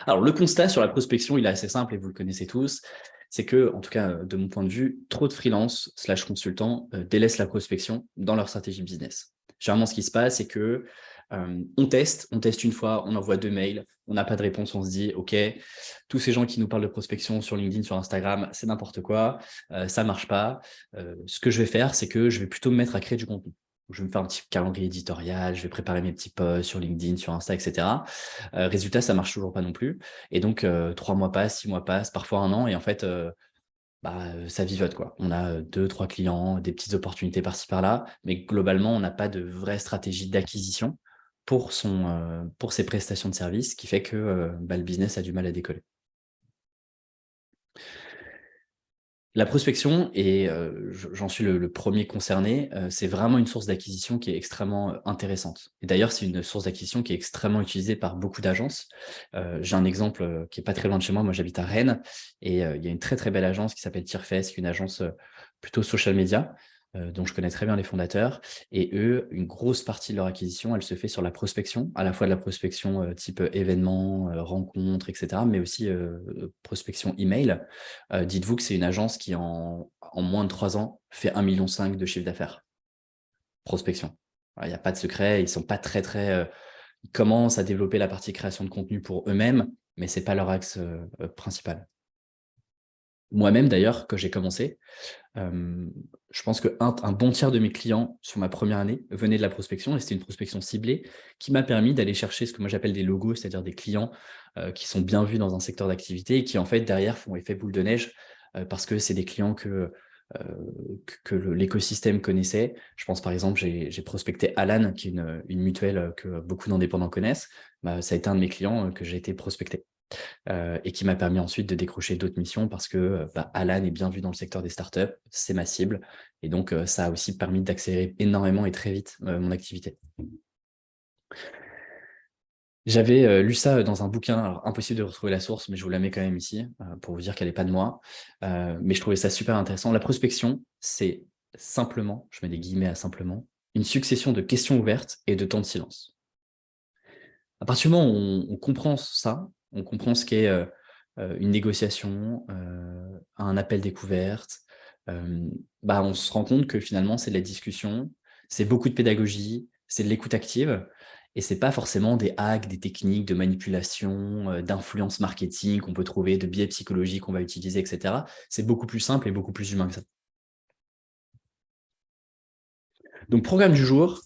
Alors, le constat sur la prospection, il est assez simple et vous le connaissez tous. C'est que, en tout cas, de mon point de vue, trop de freelance slash consultants délaissent la prospection dans leur stratégie business. Généralement, ce qui se passe, c'est que on teste une fois, on envoie 2 mails, on n'a pas de réponse, on se dit, OK, tous ces gens qui nous parlent de prospection sur LinkedIn, sur Instagram, c'est n'importe quoi, ça marche pas. Ce que je vais faire, c'est que je vais plutôt me mettre à créer du contenu. Je vais me faire un petit calendrier éditorial, je vais préparer mes petits posts sur LinkedIn, sur Insta, etc. Résultat, ça marche toujours pas non plus. Et donc, 3 mois passent, 6 mois passent, parfois un an, et en fait, ça vivote, quoi. On a 2, 3 clients, des petites opportunités par-ci par-là, mais globalement, on n'a pas de vraie stratégie d'acquisition pour ses prestations de services, ce qui fait que le business a du mal à décoller. La prospection, et j'en suis le premier concerné, c'est vraiment une source d'acquisition qui est extrêmement intéressante. Et d'ailleurs, c'est une source d'acquisition qui est extrêmement utilisée par beaucoup d'agences. J'ai un exemple qui est pas très loin de chez moi. Moi, j'habite à Rennes et il y a une très très belle agence qui s'appelle Tirefest, qui est une agence plutôt social media, dont je connais très bien les fondateurs. Et eux, une grosse partie de leur acquisition, elle se fait sur la prospection, à la fois de la prospection type événements, rencontres, etc., mais aussi prospection email. Dites-vous que c'est une agence qui, en moins de 3 ans, fait 1,5 million de chiffre d'affaires. Prospection. Il n'y a pas de secret, ils sont pas très. Ils commencent à développer la partie création de contenu pour eux-mêmes, mais ce n'est pas leur axe principal. Moi-même, d'ailleurs, quand j'ai commencé, je pense qu'un bon tiers de mes clients sur ma première année venaient de la prospection, et c'était une prospection ciblée qui m'a permis d'aller chercher ce que moi j'appelle des logos, c'est-à-dire des clients qui sont bien vus dans un secteur d'activité et qui en fait derrière font effet boule de neige parce que c'est des clients que l'écosystème connaissait. Je pense par exemple, j'ai prospecté Alan, qui est une mutuelle que beaucoup d'indépendants connaissent. Ça a été un de mes clients que j'ai été prospecté. Et qui m'a permis ensuite de décrocher d'autres missions parce que Alan est bien vu dans le secteur des startups, c'est ma cible. Et donc, ça a aussi permis d'accélérer énormément et très vite mon activité. J'avais lu ça dans un bouquin, alors impossible de retrouver la source, mais je vous la mets quand même ici pour vous dire qu'elle n'est pas de moi. Mais je trouvais ça super intéressant. La prospection, c'est simplement, je mets des guillemets à simplement, une succession de questions ouvertes et de temps de silence. À partir du moment où on comprend ça, on comprend ce qu'est une négociation, un appel découverte, on se rend compte que finalement, c'est de la discussion, c'est beaucoup de pédagogie, c'est de l'écoute active, et c'est pas forcément des hacks, des techniques de manipulation, d'influence marketing qu'on peut trouver, de biais psychologiques qu'on va utiliser, etc. C'est beaucoup plus simple et beaucoup plus humain que ça. Donc, programme du jour,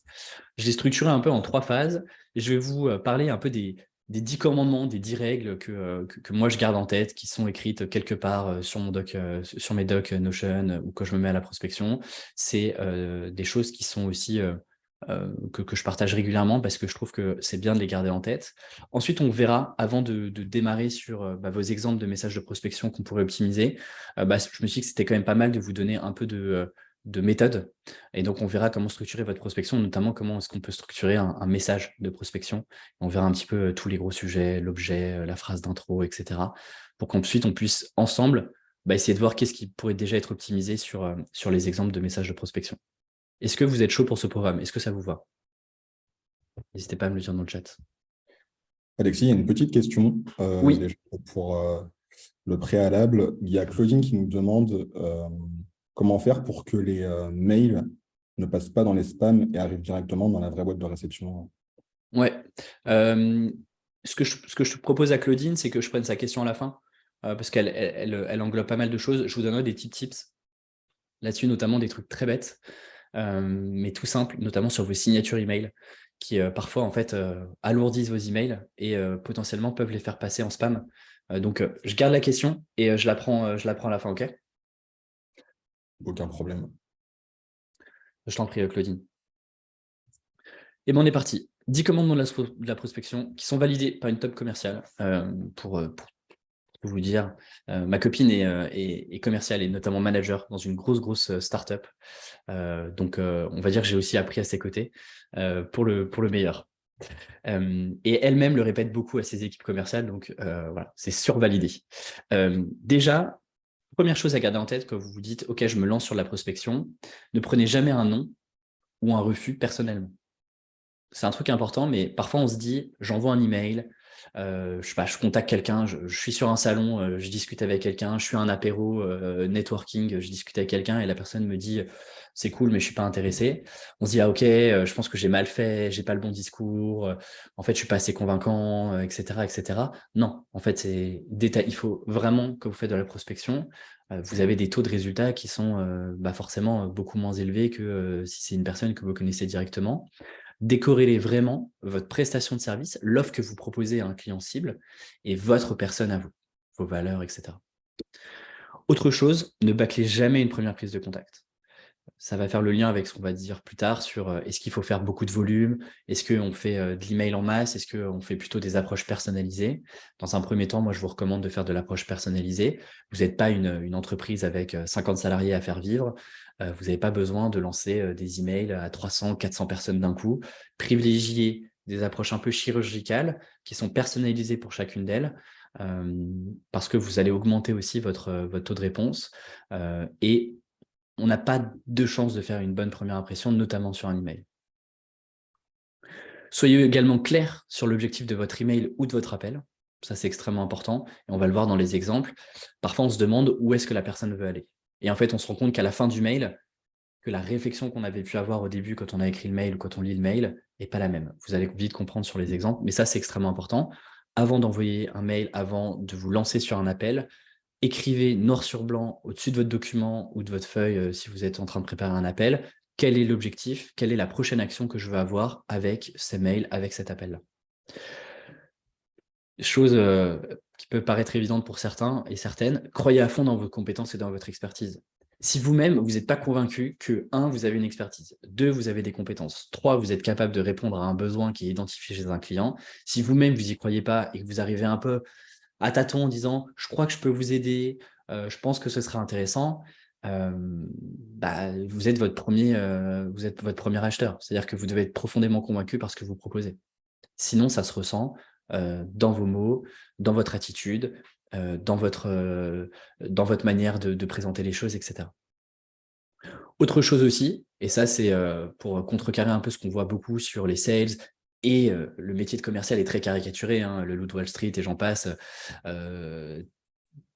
je l'ai structuré un peu en 3 phases. Et je vais vous parler un peu des 10 commandements, des 10 règles que moi je garde en tête, qui sont écrites quelque part sur mon doc, sur mes docs Notion ou quand je me mets à la prospection. C'est des choses qui sont aussi que je partage régulièrement parce que je trouve que c'est bien de les garder en tête. Ensuite, on verra, avant de démarrer sur vos exemples de messages de prospection qu'on pourrait optimiser, je me suis dit que c'était quand même pas mal de vous donner un peu de méthode. Et donc, on verra comment structurer votre prospection, notamment comment est-ce qu'on peut structurer un message de prospection. On verra un petit peu tous les gros sujets, l'objet, la phrase d'intro, etc. pour qu'ensuite, on puisse ensemble essayer de voir qu'est-ce qui pourrait déjà être optimisé sur les exemples de messages de prospection. Est-ce que vous êtes chaud pour ce programme? Est-ce que ça vous va? N'hésitez pas à me le dire dans le chat. Alexis, il y a une petite question Oui. déjà pour le préalable. Il y a Claudine qui nous demande comment faire pour que les mails ne passent pas dans les spams et arrivent directement dans la vraie boîte de réception. Ouais. Ce que je propose à Claudine, c'est que je prenne sa question à la fin, parce qu'elle englobe pas mal de choses. Je vous donnerai des petits tips là-dessus, notamment des trucs très bêtes, mais tout simple, notamment sur vos signatures email, qui parfois en fait alourdissent vos emails et potentiellement peuvent les faire passer en spam. Donc je garde la question et je la prends à la fin, ok? Aucun problème. Je t'en prie, Claudine. Et bien on est parti. 10 commandements de la prospection qui sont validés par une top commerciale pour vous dire. Ma copine est commerciale et notamment manager dans une grosse startup. Donc, on va dire que j'ai aussi appris à ses côtés pour le meilleur. Et elle-même le répète beaucoup à ses équipes commerciales, donc voilà, c'est survalidé. Déjà, première chose à garder en tête quand vous vous dites « Ok, je me lance sur la prospection », ne prenez jamais un non ou un refus personnellement. C'est un truc important, mais parfois on se dit « J'envoie un email, Je sais pas, je contacte quelqu'un, je suis sur un salon, je discute avec quelqu'un, je suis à un apéro networking, je discute avec quelqu'un et la personne me dit c'est cool mais je suis pas intéressé. On se dit ah ok, je pense que j'ai mal fait, j'ai pas le bon discours, en fait je suis pas assez convaincant, etc., etc. Non, en fait c'est détail. Il faut vraiment que vous faites de la prospection. Vous avez des taux de résultats qui sont forcément beaucoup moins élevés que si c'est une personne que vous connaissez directement. Décorrélez vraiment votre prestation de service, l'offre que vous proposez à un client cible et votre personne à vous, vos valeurs, etc. Autre chose, ne bâclez jamais une première prise de contact. Ça va faire le lien avec ce qu'on va dire plus tard sur est-ce qu'il faut faire beaucoup de volume, est-ce qu'on fait de l'email en masse, est-ce qu'on fait plutôt des approches personnalisées. Dans un premier temps, moi je vous recommande de faire de l'approche personnalisée. Vous n'êtes pas une entreprise avec 50 salariés à faire vivre, vous n'avez pas besoin de lancer des emails à 300, 400 personnes d'un coup. Privilégiez des approches un peu chirurgicales qui sont personnalisées pour chacune d'elles, parce que vous allez augmenter aussi votre taux de réponse et on n'a pas de chance de faire une bonne première impression, notamment sur un email. Soyez également clair sur l'objectif de votre email ou de votre appel. Ça, c'est extrêmement important. Et on va le voir dans les exemples. Parfois, on se demande où est-ce que la personne veut aller. Et en fait, on se rend compte qu'à la fin du mail, que la réflexion qu'on avait pu avoir au début quand on a écrit le mail ou quand on lit le mail n'est pas la même. Vous allez vite comprendre sur les exemples, mais ça, c'est extrêmement important. Avant d'envoyer un mail, avant de vous lancer sur un appel, écrivez noir sur blanc au-dessus de votre document ou de votre feuille si vous êtes en train de préparer un appel, quel est l'objectif, quelle est la prochaine action que je veux avoir avec ces mails, avec cet appel-là. Chose qui peut paraître évidente pour certains et certaines, croyez à fond dans vos compétences et dans votre expertise. Si vous-même, vous n'êtes pas convaincu que 1, vous avez une expertise, 2, vous avez des compétences, 3, vous êtes capable de répondre à un besoin qui est identifié chez un client, si vous-même, vous n'y croyez pas et que vous arrivez un peu à tâtons en disant « je crois que je peux vous aider, je pense que ce serait intéressant », vous êtes votre premier acheteur. C'est-à-dire que vous devez être profondément convaincu par ce que vous proposez. Sinon, ça se ressent dans vos mots, dans votre attitude, dans votre manière de présenter les choses, etc. Autre chose aussi, et ça c'est pour contrecarrer un peu ce qu'on voit beaucoup sur les sales, et le métier de commercial est très caricaturé, hein, le loup de Wall Street et j'en passe,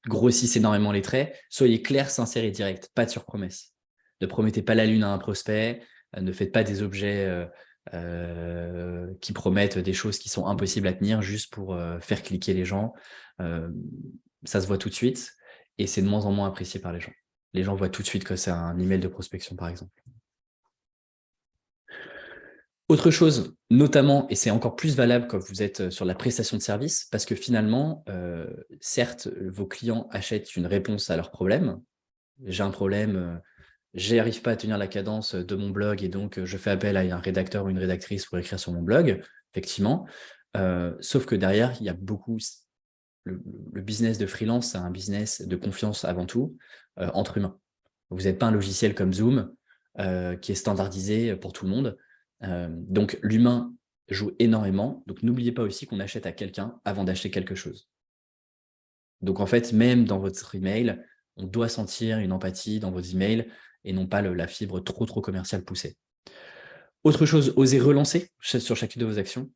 grossissent énormément les traits. Soyez clair, sincère et direct, pas de surpromesses. Ne promettez pas la lune à un prospect, ne faites pas des objets qui promettent des choses qui sont impossibles à tenir juste pour faire cliquer les gens. Ça se voit tout de suite et c'est de moins en moins apprécié par les gens. Les gens voient tout de suite que c'est un email de prospection, par exemple. Autre chose, notamment, et c'est encore plus valable quand vous êtes sur la prestation de service, parce que finalement, certes, vos clients achètent une réponse à leurs problèmes. J'ai un problème, j'y arrive pas à tenir la cadence de mon blog et donc je fais appel à un rédacteur ou une rédactrice pour écrire sur mon blog, effectivement. Sauf que derrière, il y a beaucoup... Le business de freelance, c'est un business de confiance avant tout, entre humains. Vous n'êtes pas un logiciel comme Zoom qui est standardisé pour tout le monde. Donc, l'humain joue énormément. Donc, n'oubliez pas aussi qu'on achète à quelqu'un avant d'acheter quelque chose. Donc, en fait, même dans votre email, on doit sentir une empathie dans vos emails et non pas la fibre trop commerciale poussée. Autre chose, osez relancer sur chacune de vos actions.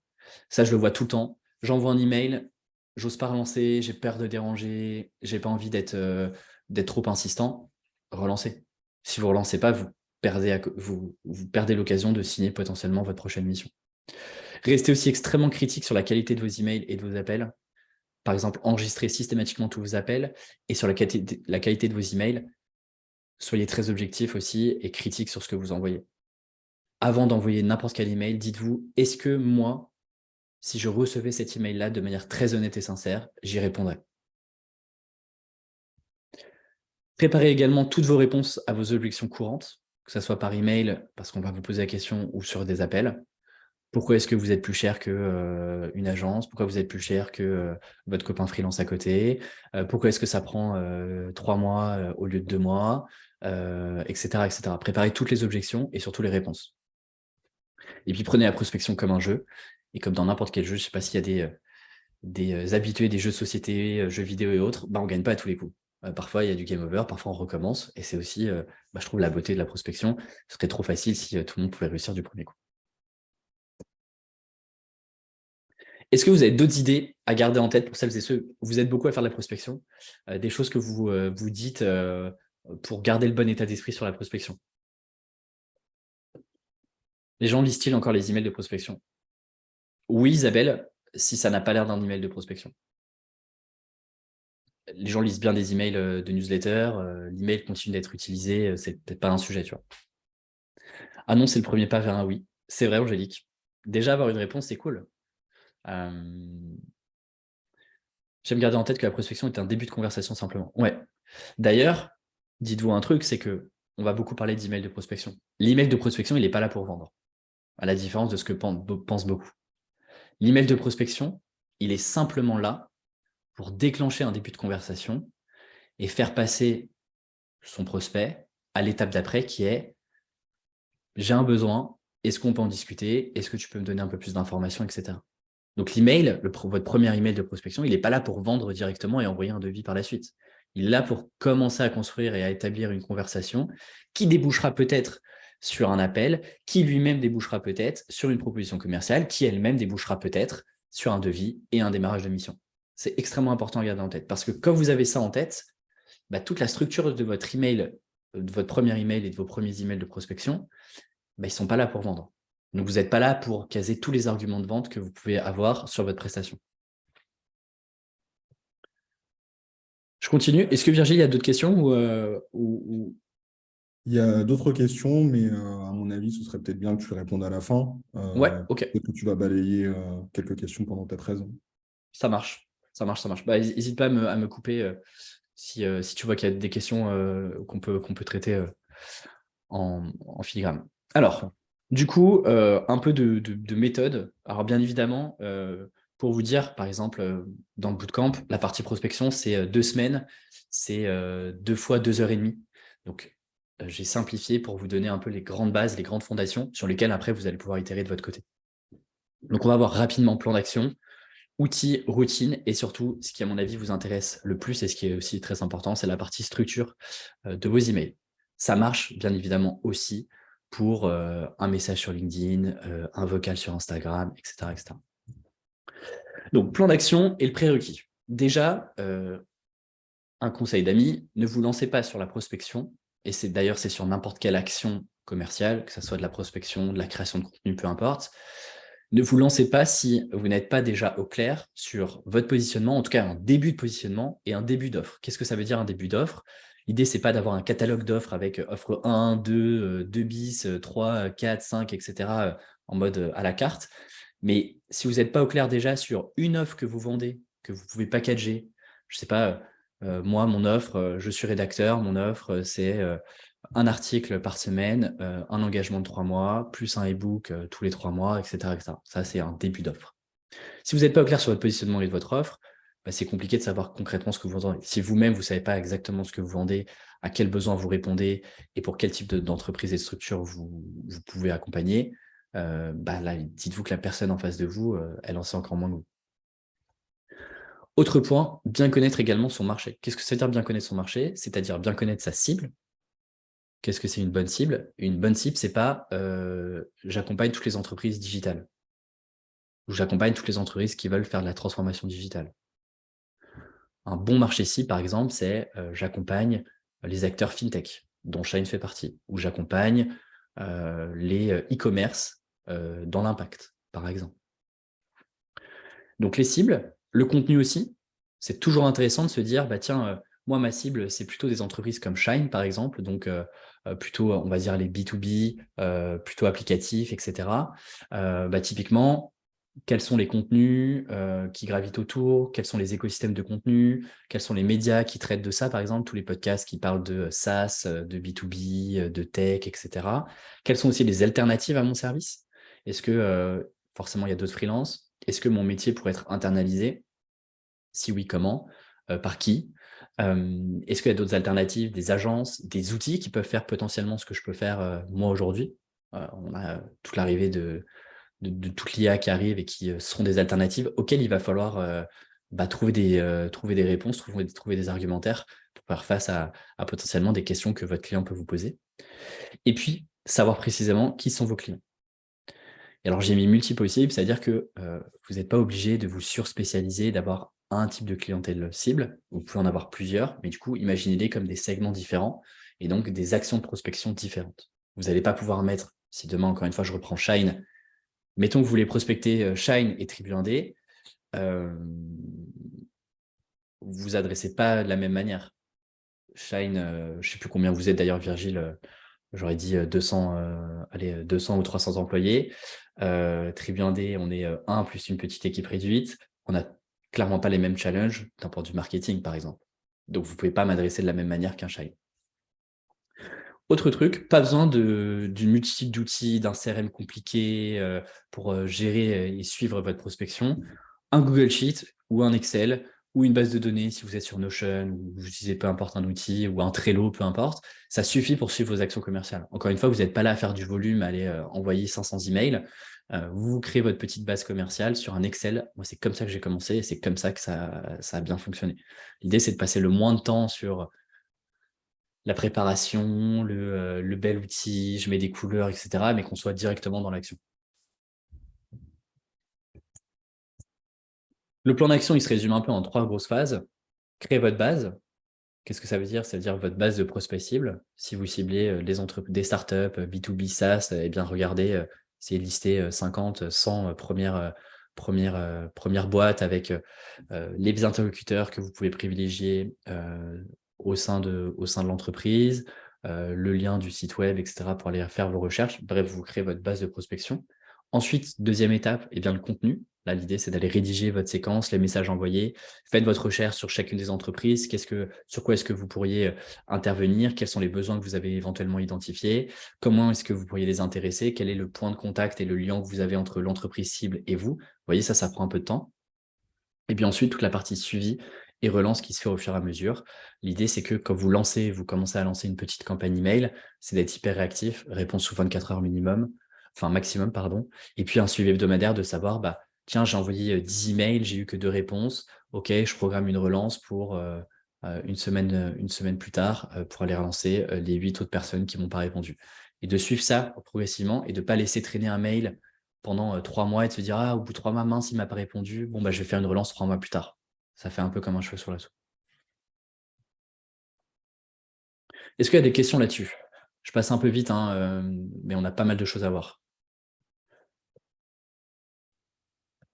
Ça, je le vois tout le temps. J'envoie un email, j'ose pas relancer, j'ai peur de déranger, j'ai pas envie d'être trop insistant. Relancez. Si vous relancez pas, vous perdez l'occasion de signer potentiellement votre prochaine mission. Restez aussi extrêmement critique sur la qualité de vos emails et de vos appels. Par exemple, enregistrez systématiquement tous vos appels et sur la qualité de vos emails, soyez très objectif aussi et critique sur ce que vous envoyez. Avant d'envoyer n'importe quel email, dites-vous, est-ce que moi, si je recevais cet email-là de manière très honnête et sincère, j'y répondrais. Préparez également toutes vos réponses à vos objections courantes, que ce soit par email, parce qu'on va vous poser la question, ou sur des appels. Pourquoi est-ce que vous êtes plus cher qu'une agence? Pourquoi vous êtes plus cher que votre copain freelance à côté? Pourquoi est-ce que ça prend 3 mois au lieu de 2 mois? Etc., etc. Préparez toutes les objections et surtout les réponses. Et puis prenez la prospection comme un jeu. Et comme dans n'importe quel jeu, je ne sais pas s'il y a des habitués des jeux de société, jeux vidéo et autres, on ne gagne pas à tous les coups. Parfois, il y a du game over, parfois on recommence. Et c'est aussi, je trouve, la beauté de la prospection. Ce serait trop facile si tout le monde pouvait réussir du premier coup. Est-ce que vous avez d'autres idées à garder en tête pour celles et ceux où vous êtes beaucoup à faire de la prospection, des choses que vous vous dites pour garder le bon état d'esprit sur la prospection? Les gens lisent-ils encore les emails de prospection? Oui, Isabelle, si ça n'a pas l'air d'un email de prospection. Les gens lisent bien des emails de newsletter, l'email continue d'être utilisé, c'est peut-être pas un sujet, tu vois. Ah non, c'est le premier pas vers un oui. C'est vrai, Angélique. Déjà, avoir une réponse, c'est cool. J'aime garder en tête que la prospection est un début de conversation simplement. Ouais. D'ailleurs, dites-vous un truc, c'est que on va beaucoup parler d'email de prospection. L'email de prospection, il n'est pas là pour vendre, à la différence de ce que pensent beaucoup. L'email de prospection, il est simplement là pour déclencher un début de conversation et faire passer son prospect à l'étape d'après qui est « j'ai un besoin, est-ce qu'on peut en discuter? Est-ce que tu peux me donner un peu plus d'informations, etc. » Donc l'email, votre premier email de prospection, il n'est pas là pour vendre directement et envoyer un devis par la suite. Il est là pour commencer à construire et à établir une conversation qui débouchera peut-être sur un appel, qui lui-même débouchera peut-être sur une proposition commerciale, qui elle-même débouchera peut-être sur un devis et un démarrage de mission. C'est extrêmement important à garder en tête parce que quand vous avez ça en tête, toute la structure de votre email, de votre premier email et de vos premiers emails de prospection, ils ne sont pas là pour vendre. Donc, vous n'êtes pas là pour caser tous les arguments de vente que vous pouvez avoir sur votre prestation. Je continue. Est-ce que Virgile, il y a d'autres questions ou... Il y a d'autres questions, mais à mon avis, ce serait peut-être bien que tu répondes à la fin. Ouais, ok, Peut-être que tu vas balayer quelques questions pendant ta 13. ça marche. Ça marche, ça marche. N'hésite pas à me couper si tu vois qu'il y a des questions qu'on peut traiter en filigrane. Alors, du coup, un peu de méthode. Alors, bien évidemment, pour vous dire, par exemple, dans le bootcamp, la partie prospection, c'est 2 semaines, c'est 2 fois 2 heures et demie. Donc, j'ai simplifié pour vous donner un peu les grandes bases, les grandes fondations sur lesquelles après vous allez pouvoir itérer de votre côté. Donc, on va voir rapidement plan d'action, outils, routines et surtout, ce qui à mon avis vous intéresse le plus et ce qui est aussi très important, c'est la partie structure de vos emails. Ça marche bien évidemment aussi pour un message sur LinkedIn, un vocal sur Instagram, etc. etc. Donc, plan d'action et le prérequis. Déjà, un conseil d'amis, ne vous lancez pas sur la prospection, et c'est sur n'importe quelle action commerciale, que ce soit de la prospection, de la création de contenu, peu importe. Ne vous lancez pas si vous n'êtes pas déjà au clair sur votre positionnement, en tout cas un début de positionnement et un début d'offre. Qu'est-ce que ça veut dire un début d'offre? L'idée, ce n'est pas d'avoir un catalogue d'offres avec offre 1, 2, 2 bis, 3, 4, 5, etc. En mode à la carte. Mais si vous n'êtes pas au clair déjà sur une offre que vous vendez, que vous pouvez packager, je ne sais pas, moi, mon offre, je suis rédacteur, mon offre, c'est un article par semaine, un engagement de 3 mois, plus un e-book tous les 3 mois, etc. etc. Ça, c'est un début d'offre. Si vous n'êtes pas au clair sur votre positionnement et de votre offre, c'est compliqué de savoir concrètement ce que vous vendez. Si vous-même, vous ne savez pas exactement ce que vous vendez, à quels besoins vous répondez et pour quel type d'entreprise et de structure vous pouvez accompagner, là, dites-vous que la personne en face de vous, elle en sait encore moins que vous. Autre point, bien connaître également son marché. Qu'est-ce que ça veut dire bien connaître son marché? C'est-à-dire bien connaître sa cible. Qu'est-ce que c'est une bonne cible? Une bonne cible, c'est pas j'accompagne toutes les entreprises digitales ou j'accompagne toutes les entreprises qui veulent faire de la transformation digitale. Un bon marché cible, par exemple, c'est j'accompagne les acteurs fintech, dont Shine fait partie, ou j'accompagne les e-commerce dans l'impact, par exemple. Donc les cibles, le contenu aussi, c'est toujours intéressant de se dire, tiens, moi, ma cible, c'est plutôt des entreprises comme Shine, par exemple, donc plutôt, on va dire, les B2B, plutôt applicatifs, etc. Typiquement, quels sont les contenus qui gravitent autour, quels sont les écosystèmes de contenu, quels sont les médias qui traitent de ça, par exemple, tous les podcasts qui parlent de SaaS, de B2B, de tech, etc. Quelles sont aussi les alternatives à mon service? Est-ce que forcément, il y a d'autres freelances? Est-ce que mon métier pourrait être internalisé? Si oui, comment? Par qui? Est-ce qu'il y a d'autres alternatives, des agences, des outils qui peuvent faire potentiellement ce que je peux faire moi aujourd'hui? On a toute l'arrivée de toute l'IA qui arrive et qui seront des alternatives auxquelles il va falloir trouver des réponses, trouver des argumentaires pour faire face à potentiellement des questions que votre client peut vous poser. Et puis, savoir précisément qui sont vos clients. Et alors, j'ai mis multi-possible, c'est-à-dire que vous n'êtes pas obligé de vous surspécialiser, d'avoir un type de clientèle cible. Vous pouvez en avoir plusieurs, mais du coup, imaginez-les comme des segments différents et donc des actions de prospection différentes. Vous n'allez pas pouvoir mettre, si demain, encore une fois, je reprends Shine, mettons que vous voulez prospecter Shine et Tribu 1D, vous vous adressez pas de la même manière. Shine, je ne sais plus combien vous êtes d'ailleurs, Virgile, j'aurais dit 200 ou 300 employés. Tribu 1D, on est 1 plus une petite équipe réduite. On n'a clairement pas les mêmes challenges d'un point de vue marketing, par exemple. Donc, vous ne pouvez pas m'adresser de la même manière qu'un Shine. Autre truc, pas besoin d'une multitude d'outils, d'un CRM compliqué pour gérer et suivre votre prospection. Un Google Sheet ou un Excel ou une base de données si vous êtes sur Notion ou vous utilisez peu importe un outil ou un Trello, peu importe, ça suffit pour suivre vos actions commerciales. Encore une fois, vous n'êtes pas là à faire du volume, à aller envoyer 500 emails. Vous créez votre petite base commerciale sur un Excel. Moi, c'est comme ça que j'ai commencé et c'est comme ça que ça a bien fonctionné. L'idée, c'est de passer le moins de temps sur la préparation, le bel outil, je mets des couleurs, etc., mais qu'on soit directement dans l'action. Le plan d'action, il se résume un peu en 3 grosses phases. Créer votre base. Qu'est-ce que ça veut dire? Ça veut dire votre base de prospects cibles. Si vous ciblez des startups, B2B, SaaS, eh bien regardez, essayez de lister 50, 100 premières boîtes avec les interlocuteurs que vous pouvez privilégier au sein de l'entreprise, le lien du site web, etc. pour aller faire vos recherches. Bref, vous créez votre base de prospection. Ensuite, deuxième étape, eh bien, le contenu. Là, l'idée, c'est d'aller rédiger votre séquence, les messages envoyés. Faites votre recherche sur chacune des entreprises. Sur quoi est-ce que vous pourriez intervenir? Quels sont les besoins que vous avez éventuellement identifiés? Comment est-ce que vous pourriez les intéresser? Quel est le point de contact et le lien que vous avez entre l'entreprise cible et vous? Vous voyez, ça prend un peu de temps. Et puis ensuite, toute la partie suivi et relance qui se fait au fur et à mesure. L'idée, c'est que quand vous commencez à lancer une petite campagne email, c'est d'être hyper réactif, réponse sous 24 heures maximum, pardon. Et puis un suivi hebdomadaire de savoir, tiens, j'ai envoyé 10 emails, j'ai eu que 2 réponses. OK, je programme une relance pour une semaine plus tard pour aller relancer les 8 autres personnes qui m'ont pas répondu. Et de suivre ça progressivement et de ne pas laisser traîner un mail pendant 3 mois et de se dire, au bout de 3 mois, mince, il ne m'a pas répondu. Bon, je vais faire une relance 3 mois plus tard. Ça fait un peu comme un cheveu sur la soupe. Est-ce qu'il y a des questions là-dessus? Je passe un peu vite, mais on a pas mal de choses à voir.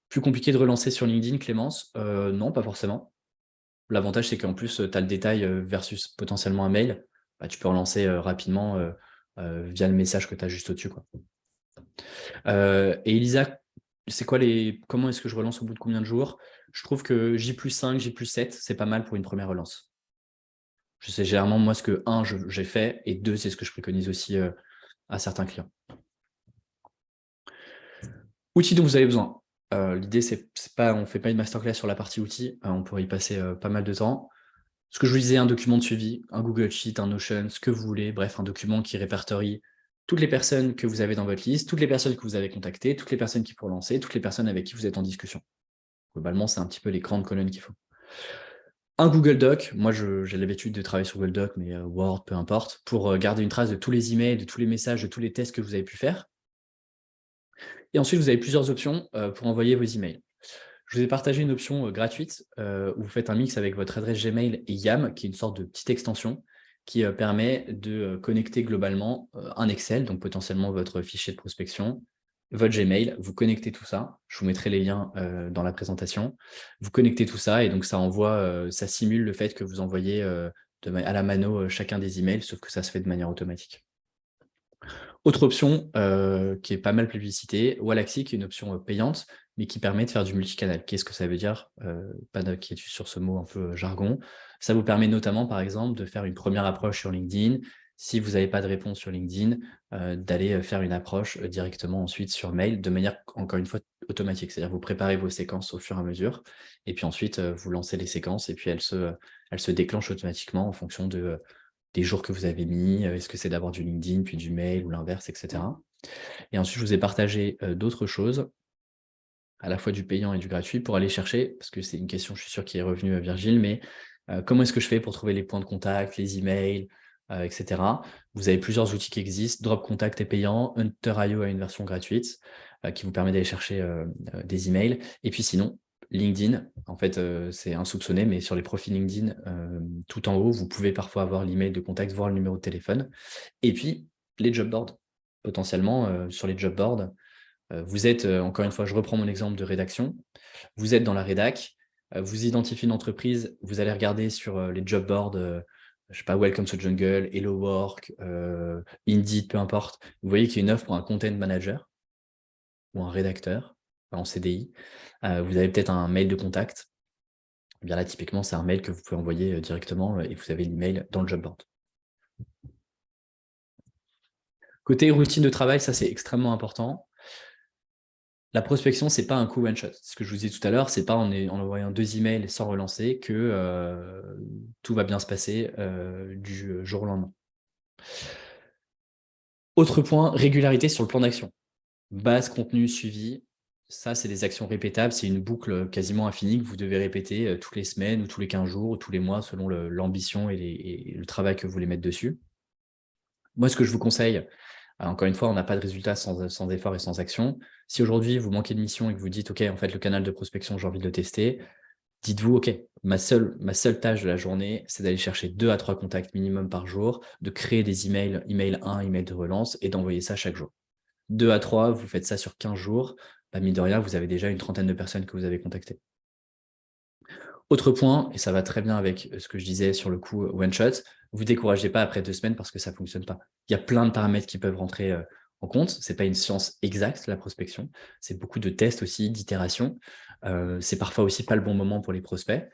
Plus compliqué de relancer sur LinkedIn, Clémence? Non, pas forcément. L'avantage, c'est qu'en plus, tu as le détail versus potentiellement un mail. Tu peux relancer rapidement via le message que tu as juste au-dessus. Et Elisa, comment est-ce que je relance au bout de combien de jours? Je trouve que J+5, J+7, c'est pas mal pour une première relance. Je sais généralement, moi, ce que, 1, j'ai fait, et 2, c'est ce que je préconise aussi à certains clients. Outils dont vous avez besoin. L'idée, on ne fait pas une masterclass sur la partie outils, on pourrait y passer pas mal de temps. Ce que je vous disais, un document de suivi, un Google Sheet, un Notion, ce que vous voulez, bref, un document qui répertorie toutes les personnes que vous avez dans votre liste, toutes les personnes que vous avez contactées, toutes les personnes qui pourront lancer, toutes les personnes avec qui vous êtes en discussion. Globalement, c'est un petit peu les grandes colonnes qu'il faut. Un Google Doc, moi j'ai l'habitude de travailler sur Google Doc, mais Word, peu importe, pour garder une trace de tous les emails, de tous les messages, de tous les tests que vous avez pu faire. Et ensuite, vous avez plusieurs options pour envoyer vos emails. Je vous ai partagé une option gratuite où vous faites un mix avec votre adresse Gmail et YAM, qui est une sorte de petite extension qui permet de connecter globalement un Excel, donc potentiellement votre fichier de prospection, votre Gmail, vous connectez tout ça. Je vous mettrai les liens dans la présentation. Vous connectez tout ça et donc ça simule le fait que vous envoyez à la mano chacun des emails, sauf que ça se fait de manière automatique. Autre option qui est pas mal plébiscitée, Wallaxy, qui est une option payante, mais qui permet de faire du multicanal. Qu'est-ce que ça veut dire? Pas d'inquiétude sur ce mot un peu jargon. Ça vous permet notamment, par exemple, de faire une première approche sur LinkedIn. Si vous n'avez pas de réponse sur LinkedIn, d'aller faire une approche directement ensuite sur mail, de manière, encore une fois, automatique. C'est-à-dire vous préparez vos séquences au fur et à mesure, et puis ensuite, vous lancez les séquences, et puis elles se déclenchent automatiquement en fonction des jours que vous avez mis, est-ce que c'est d'abord du LinkedIn, puis du mail, ou l'inverse, etc. Et ensuite, je vous ai partagé d'autres choses, à la fois du payant et du gratuit, pour aller chercher, parce que c'est une question, je suis sûr, qui est revenue à Virgile, mais comment est-ce que je fais pour trouver les points de contact, les emails, etc. Vous avez plusieurs outils qui existent. Drop Contact est payant, Hunter.io a une version gratuite. qui vous permet d'aller chercher des emails. Et puis sinon, LinkedIn, en fait, c'est insoupçonné, mais sur les profils LinkedIn, tout en haut, vous pouvez parfois avoir l'email de contact, voir le numéro de téléphone. Et puis, les job boards. Potentiellement, sur les job boards, vous êtes, encore une fois, je reprends mon exemple de rédaction, vous êtes dans la rédac, vous identifiez une entreprise, vous allez regarder sur les job boards, je sais pas, Welcome to Jungle, Hello Work, Indeed, peu importe. Vous voyez qu'il y a une offre pour un content manager ou un rédacteur en CDI. Vous avez peut-être un mail de contact. Eh bien là, typiquement, c'est un mail que vous pouvez envoyer directement et vous avez l'email dans le job board. Côté routine de travail, ça c'est extrêmement important. La prospection, c'est pas un coup one shot. Ce que je vous disais tout à l'heure, c'est pas en envoyant 2 emails sans relancer que tout va bien se passer du jour au lendemain. Autre point, régularité sur le plan d'action. Base, contenu, suivi. Ça, c'est des actions répétables. C'est une boucle quasiment infinie que vous devez répéter toutes les semaines ou tous les 15 jours ou tous les mois selon l'ambition et le travail que vous voulez mettre dessus. Moi, ce que je vous conseille, encore une fois, on n'a pas de résultat sans effort et sans action. Si aujourd'hui, vous manquez de mission et que vous dites, OK, en fait, le canal de prospection, j'ai envie de le tester, dites-vous, OK, ma seule tâche de la journée, c'est d'aller chercher 2 à 3 contacts minimum par jour, de créer des emails, email 1, email de relance et d'envoyer ça chaque jour. 2 à 3, vous faites ça sur 15 jours, bah, mine de rien, vous avez déjà une trentaine de personnes que vous avez contactées. Autre point, et ça va très bien avec ce que je disais sur le coup one shot, vous découragez pas après 2 semaines parce que ça ne fonctionne pas. Il y a plein de paramètres qui peuvent rentrer en compte. Ce n'est pas une science exacte, la prospection. C'est beaucoup de tests aussi, d'itérations. C'est parfois aussi pas le bon moment pour les prospects.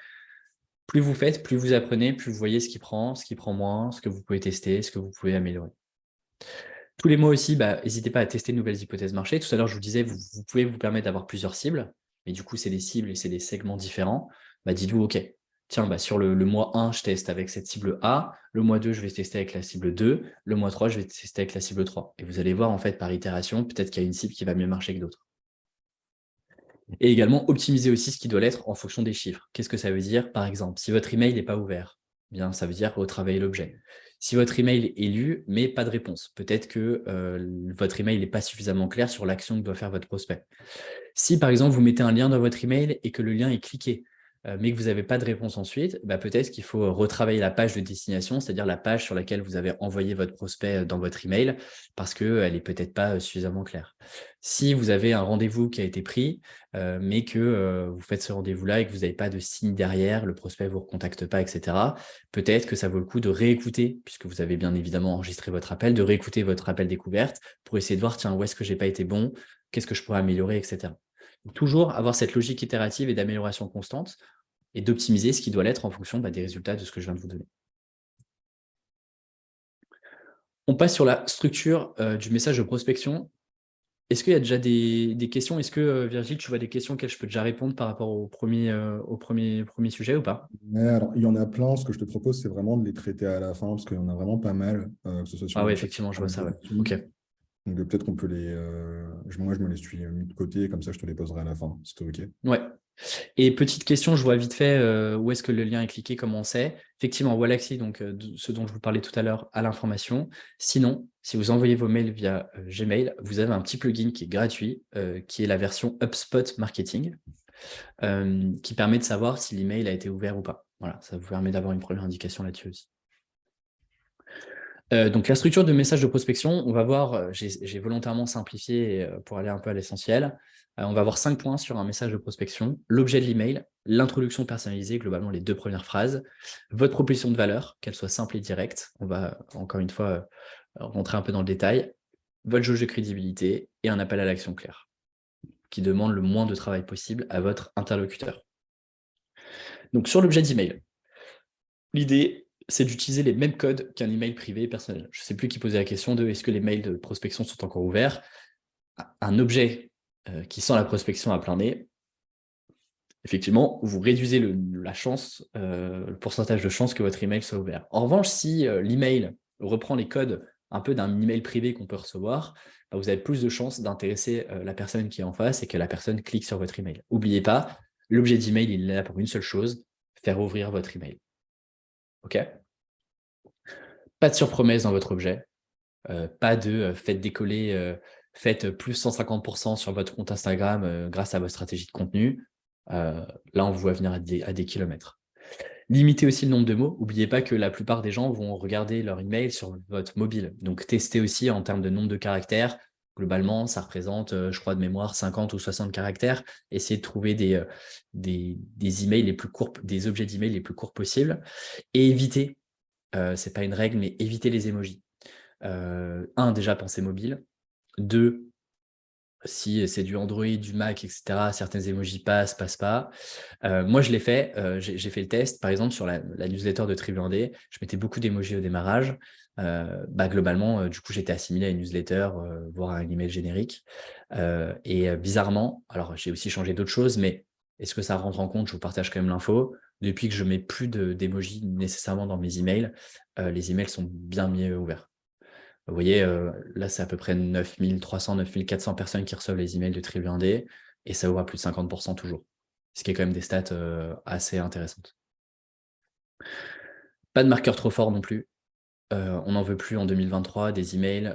Plus vous faites, plus vous apprenez, plus vous voyez ce qui prend moins, ce que vous pouvez tester, ce que vous pouvez améliorer. Tous les mois aussi, n'hésitez pas à tester de nouvelles hypothèses marché. Tout à l'heure, je vous disais, vous pouvez vous permettre d'avoir plusieurs cibles, mais du coup, c'est des cibles et c'est des segments différents. Dites-vous, OK, tiens, sur le mois 1, je teste avec cette cible A, le mois 2, je vais tester avec la cible 2, le mois 3, je vais tester avec la cible 3. Et vous allez voir, en fait, par itération, peut-être qu'il y a une cible qui va mieux marcher que d'autres. Et également, optimiser aussi ce qui doit l'être en fonction des chiffres. Qu'est-ce que ça veut dire? Par exemple, si votre email n'est pas ouvert, bien, ça veut dire retravailler l'objet. Si votre email est lu, mais pas de réponse, peut-être que votre email n'est pas suffisamment clair sur l'action que doit faire votre prospect. Si, par exemple, vous mettez un lien dans votre email et que le lien est cliqué, mais que vous n'avez pas de réponse ensuite, peut-être qu'il faut retravailler la page de destination, c'est-à-dire la page sur laquelle vous avez envoyé votre prospect dans votre email, parce qu'elle n'est peut-être pas suffisamment claire. Si vous avez un rendez-vous qui a été pris, mais que vous faites ce rendez-vous-là et que vous n'avez pas de signe derrière, le prospect ne vous recontacte pas, etc., peut-être que ça vaut le coup de réécouter, puisque vous avez bien évidemment enregistré votre appel, de réécouter votre appel découverte pour essayer de voir, tiens, où est-ce que je n'ai pas été bon, qu'est-ce que je pourrais améliorer, etc. Donc, toujours avoir cette logique itérative et d'amélioration constante et d'optimiser ce qui doit l'être en fonction des résultats de ce que je viens de vous donner. On passe sur la structure du message de prospection. Est-ce qu'il y a déjà des questions? Est-ce que, Virgile, tu vois des questions auxquelles je peux déjà répondre par rapport au premier sujet ou pas? Mais alors, il y en a plein. Ce que je te propose, c'est vraiment de les traiter à la fin, parce qu'il y en a vraiment pas mal, que ce soit sur Ah le ouais, chat, effectivement, je sur vois les ça, ouais. questions. Ok. Donc, peut-être qu'on peut les. Moi, je me les suis mis de côté, comme ça, je te les poserai à la fin, si c'est OK. Ouais. Et petite question, je vois vite fait où est-ce que le lien est cliqué, comment on sait. Effectivement, Wallaxy, donc ce dont je vous parlais tout à l'heure, à l'information. Sinon, si vous envoyez vos mails via Gmail, vous avez un petit plugin qui est gratuit, qui est la version HubSpot Marketing, qui permet de savoir si l'email a été ouvert ou pas. Voilà, ça vous permet d'avoir une première indication là-dessus aussi. Donc la structure de message de prospection, on va voir, j'ai volontairement simplifié pour aller un peu à l'essentiel. On va voir 5 points sur un message de prospection: l'objet de l'email, l'introduction personnalisée, globalement les 2 premières phrases, votre proposition de valeur, qu'elle soit simple et directe, on va encore une fois rentrer un peu dans le détail, votre jauge de crédibilité et un appel à l'action clair, qui demande le moins de travail possible à votre interlocuteur. Donc sur l'objet d'email, l'idée, c'est d'utiliser les mêmes codes qu'un email privé et personnel. Je ne sais plus qui posait la question de est-ce que les mails de prospection sont encore ouverts. Un objet qui sent la prospection à plein nez, effectivement, vous réduisez la chance, le pourcentage de chance que votre email soit ouvert. En revanche, si l'email reprend les codes un peu d'un email privé qu'on peut recevoir, vous avez plus de chances d'intéresser la personne qui est en face et que la personne clique sur votre email. N'oubliez pas, l'objet d'email, il est là pour une seule chose: faire ouvrir votre email. OK? Pas de surpromesse dans votre objet, pas de faites décoller faites plus 150% sur votre compte Instagram grâce à votre stratégie de contenu. Là, on vous voit venir à des kilomètres. Limitez aussi le nombre de mots. N'oubliez pas que la plupart des gens vont regarder leur email sur votre mobile. Donc, testez aussi en termes de nombre de caractères. Globalement, ça représente, je crois de mémoire, 50 ou 60 caractères. Essayez de trouver des emails les plus courts, des objets d'email les plus courts possibles. Et évitez, c'est pas une règle, mais évitez les emojis. Déjà, pensez mobile. 2, si c'est du Android, du Mac, etc., certains emojis passent pas. Moi, je l'ai fait. J'ai fait le test, par exemple, sur la newsletter de Tribu1D. Je mettais beaucoup d'emojis au démarrage. Globalement, du coup, j'étais assimilé à une newsletter, voire à un email générique. Bizarrement, alors j'ai aussi changé d'autres choses, mais est-ce que ça rentre en compte? Je vous partage quand même l'info. Depuis que je mets plus d'emojis nécessairement dans mes emails, les emails sont bien mieux ouverts. Vous voyez, là, c'est à peu près 9300, 9400 personnes qui reçoivent les emails de Tribu1D et ça ouvre à plus de 50% toujours. Ce qui est quand même des stats assez intéressantes. Pas de marqueur trop fort non plus. On n'en veut plus en 2023 des emails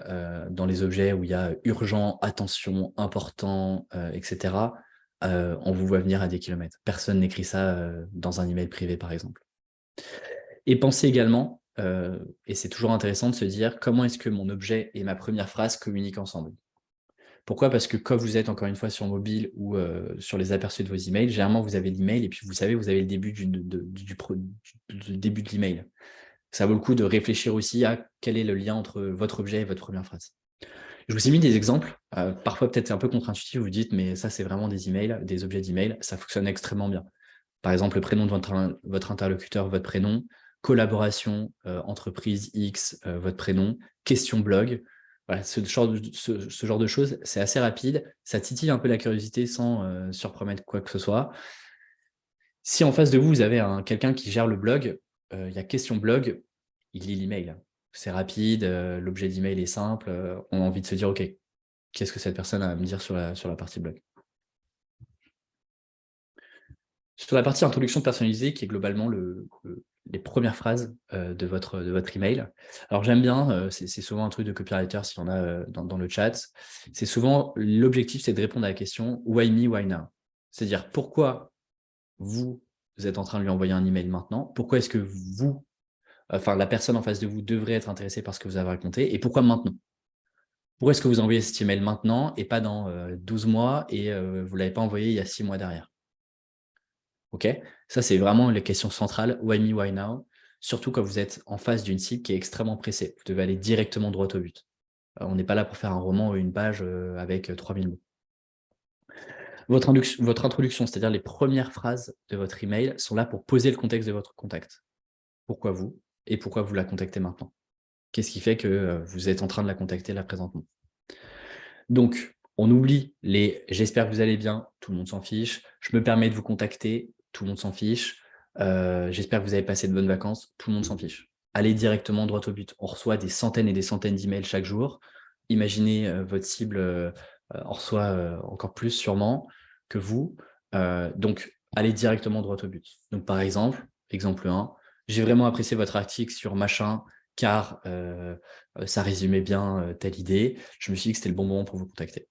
dans les objets où il y a urgent, attention, important, etc. On vous voit venir à des kilomètres. Personne n'écrit ça dans un email privé, par exemple. Et pensez également, et c'est toujours intéressant de se dire comment est-ce que mon objet et ma première phrase communiquent ensemble. Pourquoi? Parce que quand vous êtes encore une fois sur mobile ou sur les aperçus de vos emails, généralement vous avez l'email et puis vous savez, vous avez le début du début de l'email. Ça vaut le coup de réfléchir aussi à quel est le lien entre votre objet et votre première phrase. Je vous ai mis des exemples, parfois peut-être c'est un peu contre-intuitif, vous dites mais ça c'est vraiment des emails, des objets d'email, ça fonctionne extrêmement bien. Par exemple, le prénom de votre interlocuteur, votre prénom, collaboration, entreprise X, votre prénom, question blog. Voilà, ce genre de choses, c'est assez rapide. Ça titille un peu la curiosité sans surpromettre quoi que ce soit. Si en face de vous, vous avez quelqu'un qui gère le blog, il y a question blog, il lit l'email. C'est rapide, l'objet d'email est simple, on a envie de se dire, OK, qu'est-ce que cette personne a à me dire sur la partie blog? Sur la partie introduction personnalisée, qui est globalement les premières phrases de votre email. Alors j'aime bien, c'est souvent un truc de copywriter s'il y en a dans le chat. C'est souvent, l'objectif, c'est de répondre à la question « Why me, why now ?» C'est-à-dire pourquoi vous êtes en train de lui envoyer un email maintenant, pourquoi est-ce que la personne en face de vous devrait être intéressée par ce que vous avez raconté, et pourquoi maintenant? Pourquoi est-ce que vous envoyez cet email maintenant et pas dans 12 mois et vous ne l'avez pas envoyé il y a 6 mois derrière? OK? Ça, c'est vraiment les questions centrales. Why me, why now? Surtout quand vous êtes en face d'une cible qui est extrêmement pressée. Vous devez aller directement droit au but. On n'est pas là pour faire un roman ou une page avec 3000 mots. Votre introduction, c'est-à-dire les premières phrases de votre email, sont là pour poser le contexte de votre contact. Pourquoi vous? Et pourquoi vous la contactez maintenant? Qu'est-ce qui fait que vous êtes en train de la contacter là présentement? Donc, on oublie les « j'espère que vous allez bien », tout le monde s'en fiche. « Je me permets de vous contacter », tout le monde s'en fiche. J'espère que vous avez passé de bonnes vacances, tout le monde s'en fiche. Allez directement droit au but. On reçoit des centaines et des centaines d'emails chaque jour. Imaginez votre cible en reçoit encore plus sûrement que vous. Donc, allez directement droit au but. Donc, par exemple, exemple 1, j'ai vraiment apprécié votre article sur machin, car ça résumait bien telle idée. Je me suis dit que c'était le bon moment pour vous contacter.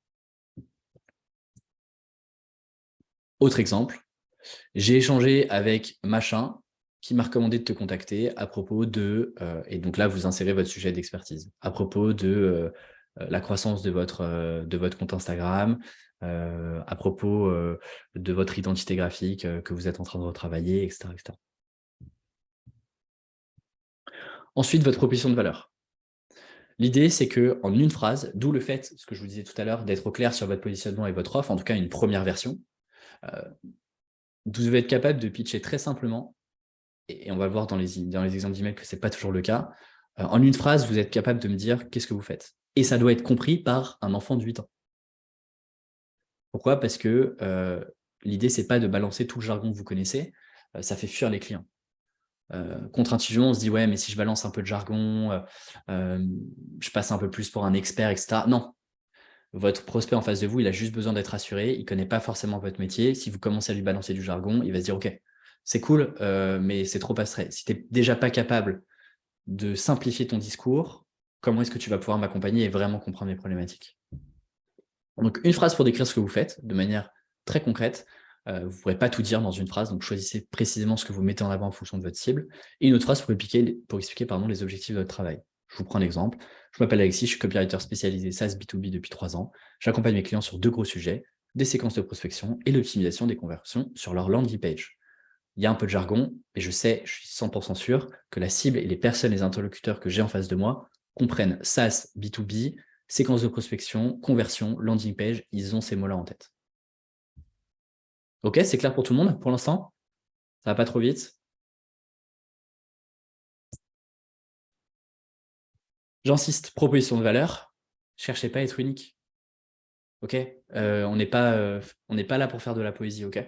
Autre exemple, j'ai échangé avec machin qui m'a recommandé de te contacter à propos de, et donc là, vous insérez votre sujet d'expertise, à propos de la croissance de votre compte Instagram, à propos de votre identité graphique que vous êtes en train de retravailler, etc., etc. Ensuite, votre proposition de valeur. L'idée, c'est qu'en une phrase, d'où le fait, ce que je vous disais tout à l'heure, d'être au clair sur votre positionnement et votre offre, en tout cas une première version, vous devez être capable de pitcher très simplement, et on va le voir dans les exemples d'email que ce n'est pas toujours le cas. En une phrase, vous êtes capable de me dire qu'est-ce que vous faites. Et ça doit être compris par un enfant de 8 ans. Pourquoi? Parce que l'idée, ce n'est pas de balancer tout le jargon que vous connaissez, ça fait fuir les clients. Contre-intuitivement, on se dit « ouais, mais si je balance un peu de jargon, je passe un peu plus pour un expert, etc. » Non. Votre prospect en face de vous, il a juste besoin d'être rassuré, il ne connaît pas forcément votre métier. Si vous commencez à lui balancer du jargon, il va se dire « ok, c'est cool, mais c'est trop abstrait. Si tu n'es déjà pas capable de simplifier ton discours, comment est-ce que tu vas pouvoir m'accompagner et vraiment comprendre mes problématiques ?» Donc, une phrase pour décrire ce que vous faites de manière très concrète. Vous ne pourrez pas tout dire dans une phrase, donc choisissez précisément ce que vous mettez en avant en fonction de votre cible. Et une autre phrase pour expliquer les objectifs de votre travail. Je vous prends un exemple. Je m'appelle Alexis, je suis copywriter spécialisé SaaS B2B depuis 3 ans. J'accompagne mes clients sur 2 gros sujets, des séquences de prospection et l'optimisation des conversions sur leur landing page. Il y a un peu de jargon, mais je sais, je suis 100% sûr que la cible et les personnes, les interlocuteurs que j'ai en face de moi comprennent SaaS, B2B, séquence de prospection, conversion, landing page, ils ont ces mots-là en tête. Ok, c'est clair pour tout le monde pour l'instant? Ça va pas trop vite? J'insiste, proposition de valeur, cherchez pas à être unique. Ok, on n'est pas là pour faire de la poésie, ok?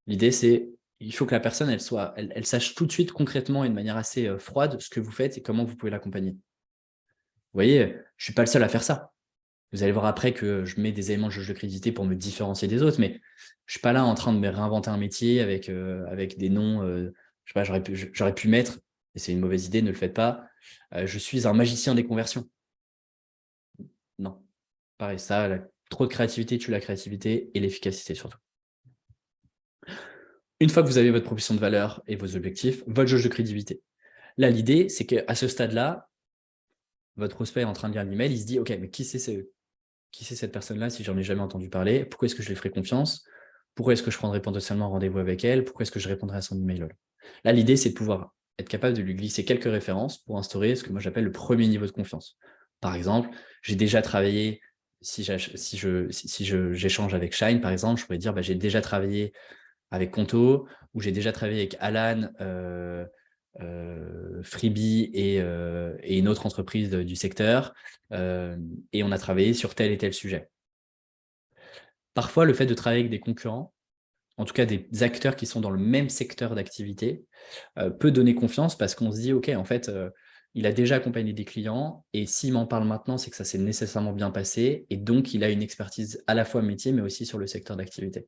L'idée, c'est il faut que la personne, elle sache tout de suite concrètement et de manière assez froide ce que vous faites et comment vous pouvez l'accompagner. Vous voyez, je ne suis pas le seul à faire ça. Vous allez voir après que je mets des éléments de jauge de crédibilité pour me différencier des autres, mais je ne suis pas là en train de me réinventer un métier avec des noms. Je sais pas, j'aurais pu mettre, et c'est une mauvaise idée, ne le faites pas, je suis un magicien des conversions. Non. Pareil, trop de créativité tue la créativité et l'efficacité surtout. Une fois que vous avez votre proposition de valeur et vos objectifs, votre jauge de crédibilité. Là, l'idée, c'est qu'à ce stade-là, votre prospect est en train de lire l'email, il se dit, OK, mais qui c'est cette personne-là si j'en ai jamais entendu parler? Pourquoi est-ce que je lui ferai confiance? Pourquoi est-ce que je prendrai potentiellement rendez-vous avec elle? Pourquoi est-ce que je répondrai à son email? Là, l'idée, c'est de pouvoir être capable de lui glisser quelques références pour instaurer ce que moi j'appelle le premier niveau de confiance. Par exemple, j'ai déjà travaillé, si j'échange avec Shine, par exemple, je pourrais dire, j'ai déjà travaillé avec Conto, où j'ai déjà travaillé avec Alan, Freebie et une autre entreprise du secteur, et on a travaillé sur tel et tel sujet. Parfois, le fait de travailler avec des concurrents, en tout cas des acteurs qui sont dans le même secteur d'activité, peut donner confiance parce qu'on se dit, OK, en fait, il a déjà accompagné des clients et s'il m'en parle maintenant, c'est que ça s'est nécessairement bien passé et donc il a une expertise à la fois métier, mais aussi sur le secteur d'activité.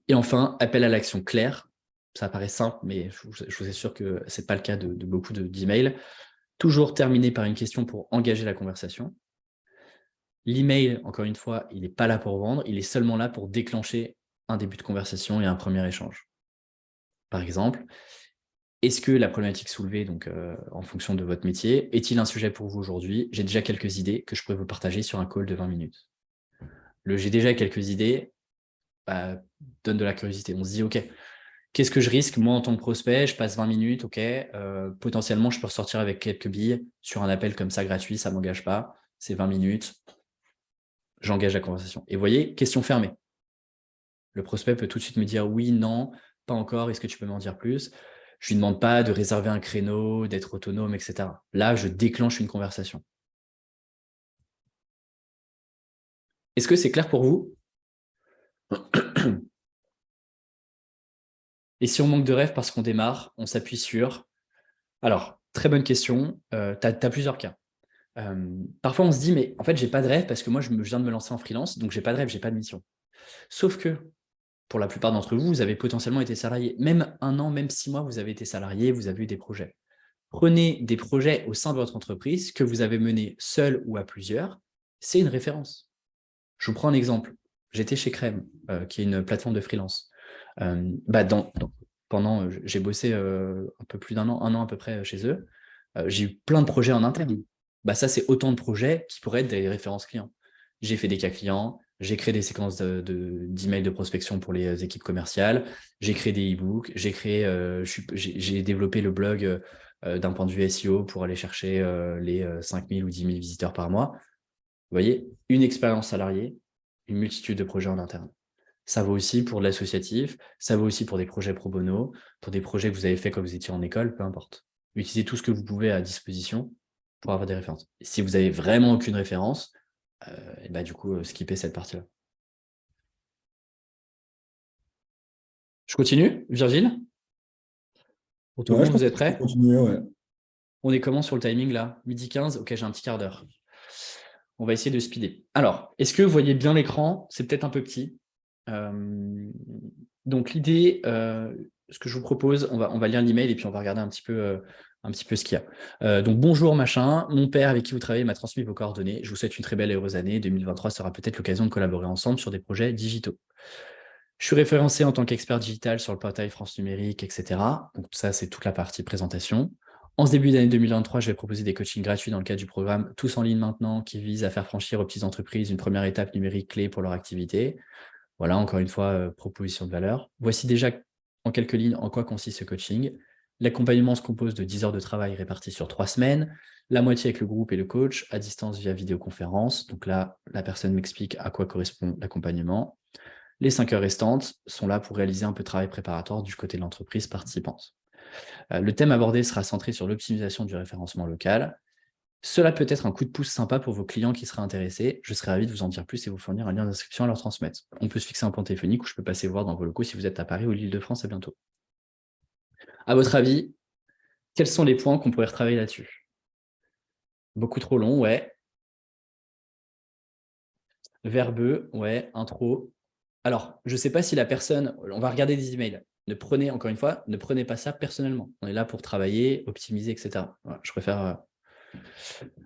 Et enfin, appel à l'action claire. Ça paraît simple, mais je vous assure que ce n'est pas le cas de beaucoup d'emails. Toujours terminer par une question pour engager la conversation. L'email, encore une fois, il n'est pas là pour vendre, il est seulement là pour déclencher un début de conversation et un premier échange. Par exemple, est-ce que la problématique soulevée, donc en fonction de votre métier, est-il un sujet pour vous aujourd'hui? J'ai déjà quelques idées que je pourrais vous partager sur un call de 20 minutes. J'ai déjà quelques idées, donne de la curiosité. On se dit, OK, qu'est-ce que je risque? Moi, en tant que prospect, je passe 20 minutes, OK, potentiellement, je peux ressortir avec quelques billes sur un appel comme ça gratuit, ça ne m'engage pas, c'est 20 minutes, j'engage la conversation. Et vous voyez, question fermée. Le prospect peut tout de suite me dire oui, non, pas encore, est-ce que tu peux m'en dire plus? Je ne lui demande pas de réserver un créneau, d'être autonome, etc. Là, je déclenche une conversation. Est-ce que c'est clair pour vous? Et si on manque de rêve parce qu'on démarre, on s'appuie sur… Alors, très bonne question. Tu as plusieurs cas. Parfois, on se dit, mais en fait, j'ai pas de rêve parce que moi, je viens de me lancer en freelance, donc j'ai pas de rêve, j'ai pas de mission. Sauf que, pour la plupart d'entre vous, vous avez potentiellement été salarié. Même 1 an, même 6 mois, vous avez été salarié, vous avez eu des projets. Prenez des projets au sein de votre entreprise que vous avez menés seul ou à plusieurs, c'est une référence. Je vous prends un exemple. J'étais chez Crème, qui est une plateforme de freelance. J'ai bossé un peu plus d'1 an, 1 an à peu près chez eux. J'ai eu plein de projets en interne. Ça, c'est autant de projets qui pourraient être des références clients. J'ai fait des cas clients, j'ai créé des séquences d'emails de prospection pour les équipes commerciales, j'ai créé des e-books, j'ai développé le blog d'un point de vue SEO pour aller chercher les 5 000 ou 10 000 visiteurs par mois. Vous voyez, une expérience salariée, une multitude de projets en interne. Ça vaut aussi pour de l'associatif, ça vaut aussi pour des projets pro bono, pour des projets que vous avez fait quand vous étiez en école, peu importe. Utilisez tout ce que vous pouvez à disposition pour avoir des références. Et si vous n'avez vraiment aucune référence, du coup, skippez cette partie-là. Je continue, Virgile? Pour tout le Ouais, monde, je pense vous que êtes tu peux prêts? continuer, ouais. On est comment sur le timing là? 12h15? Ok, j'ai un petit quart d'heure. On va essayer de speeder. Alors, est-ce que vous voyez bien l'écran? C'est peut-être un peu petit. Donc l'idée, ce que je vous propose, on va lire l'email et puis on va regarder un petit peu un petit peu ce qu'il y a. Donc, bonjour, machin. Mon père avec qui vous travaillez m'a transmis vos coordonnées. Je vous souhaite une très belle et heureuse année. 2023 sera peut-être l'occasion de collaborer ensemble sur des projets digitaux. Je suis référencé en tant qu'expert digital sur le portail France Numérique, etc. Donc, ça, c'est toute la partie présentation. En ce début d'année 2023, je vais proposer des coachings gratuits dans le cadre du programme Tous en ligne maintenant, qui vise à faire franchir aux petites entreprises une première étape numérique clé pour leur activité. Voilà, encore une fois, proposition de valeur. Voici déjà en quelques lignes en quoi consiste ce coaching. L'accompagnement se compose de 10 heures de travail réparties sur 3 semaines, la moitié avec le groupe et le coach, à distance via vidéoconférence. Donc là, la personne m'explique à quoi correspond l'accompagnement. Les 5 heures restantes sont là pour réaliser un peu de travail préparatoire du côté de l'entreprise participante. Le thème abordé sera centré sur l'optimisation du référencement local. Cela peut être un coup de pouce sympa pour vos clients qui seraient intéressés. Je serais ravi de vous en dire plus et vous fournir un lien d'inscription à leur transmettre. On peut se fixer un point téléphonique où je peux passer voir dans vos locaux si vous êtes à Paris ou l'Île-de-France. À bientôt. À votre avis, quels sont les points qu'on pourrait retravailler là-dessus? Beaucoup trop long, ouais. Verbeux, ouais. Intro. Alors, je ne sais pas si la personne, on va regarder des emails. Encore une fois, ne prenez pas ça personnellement. On est là pour travailler, optimiser, etc. Voilà, je préfère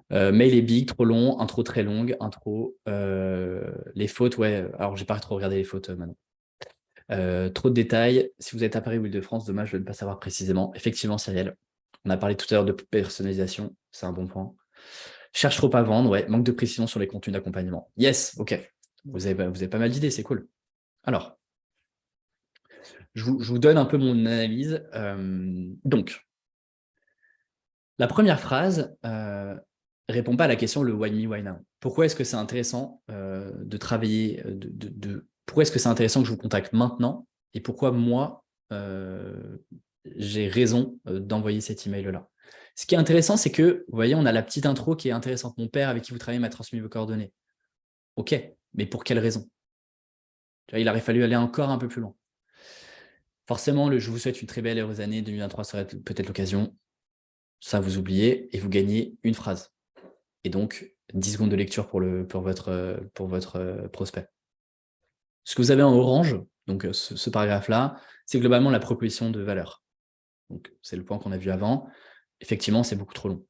mail est big, trop long, intro très longue, intro. Les fautes, ouais. Alors, j'ai pas trop regardé les fautes maintenant. Trop de détails. Si vous êtes à Paris ou Île-de-France, dommage de ne pas savoir précisément. Effectivement, Cyrielle, on a parlé tout à l'heure de personnalisation, c'est un bon point. Cherche trop à vendre, ouais. Manque de précision sur les contenus d'accompagnement. Yes, ok. Vous avez pas mal d'idées, c'est cool. Alors, je vous donne un peu mon analyse. Donc, la première phrase répond pas à la question le why me, why now. Pourquoi est-ce que c'est intéressant de travailler, pourquoi est-ce que c'est intéressant que je vous contacte maintenant et pourquoi moi, j'ai raison d'envoyer cet email-là. Ce qui est intéressant, c'est que, vous voyez, on a la petite intro qui est intéressante. Mon père avec qui vous travaillez m'a transmis vos coordonnées. Ok, mais pour quelle raison? Il aurait fallu aller encore un peu plus loin. Forcément, je vous souhaite une très belle et heureuse année. 2023 serait peut-être l'occasion. Ça, vous oubliez et vous gagnez une phrase. Et donc, 10 secondes de lecture pour votre prospect. Ce que vous avez en orange, donc ce paragraphe-là, c'est globalement la proposition de valeur. Donc, c'est le point qu'on a vu avant. Effectivement, c'est beaucoup trop long.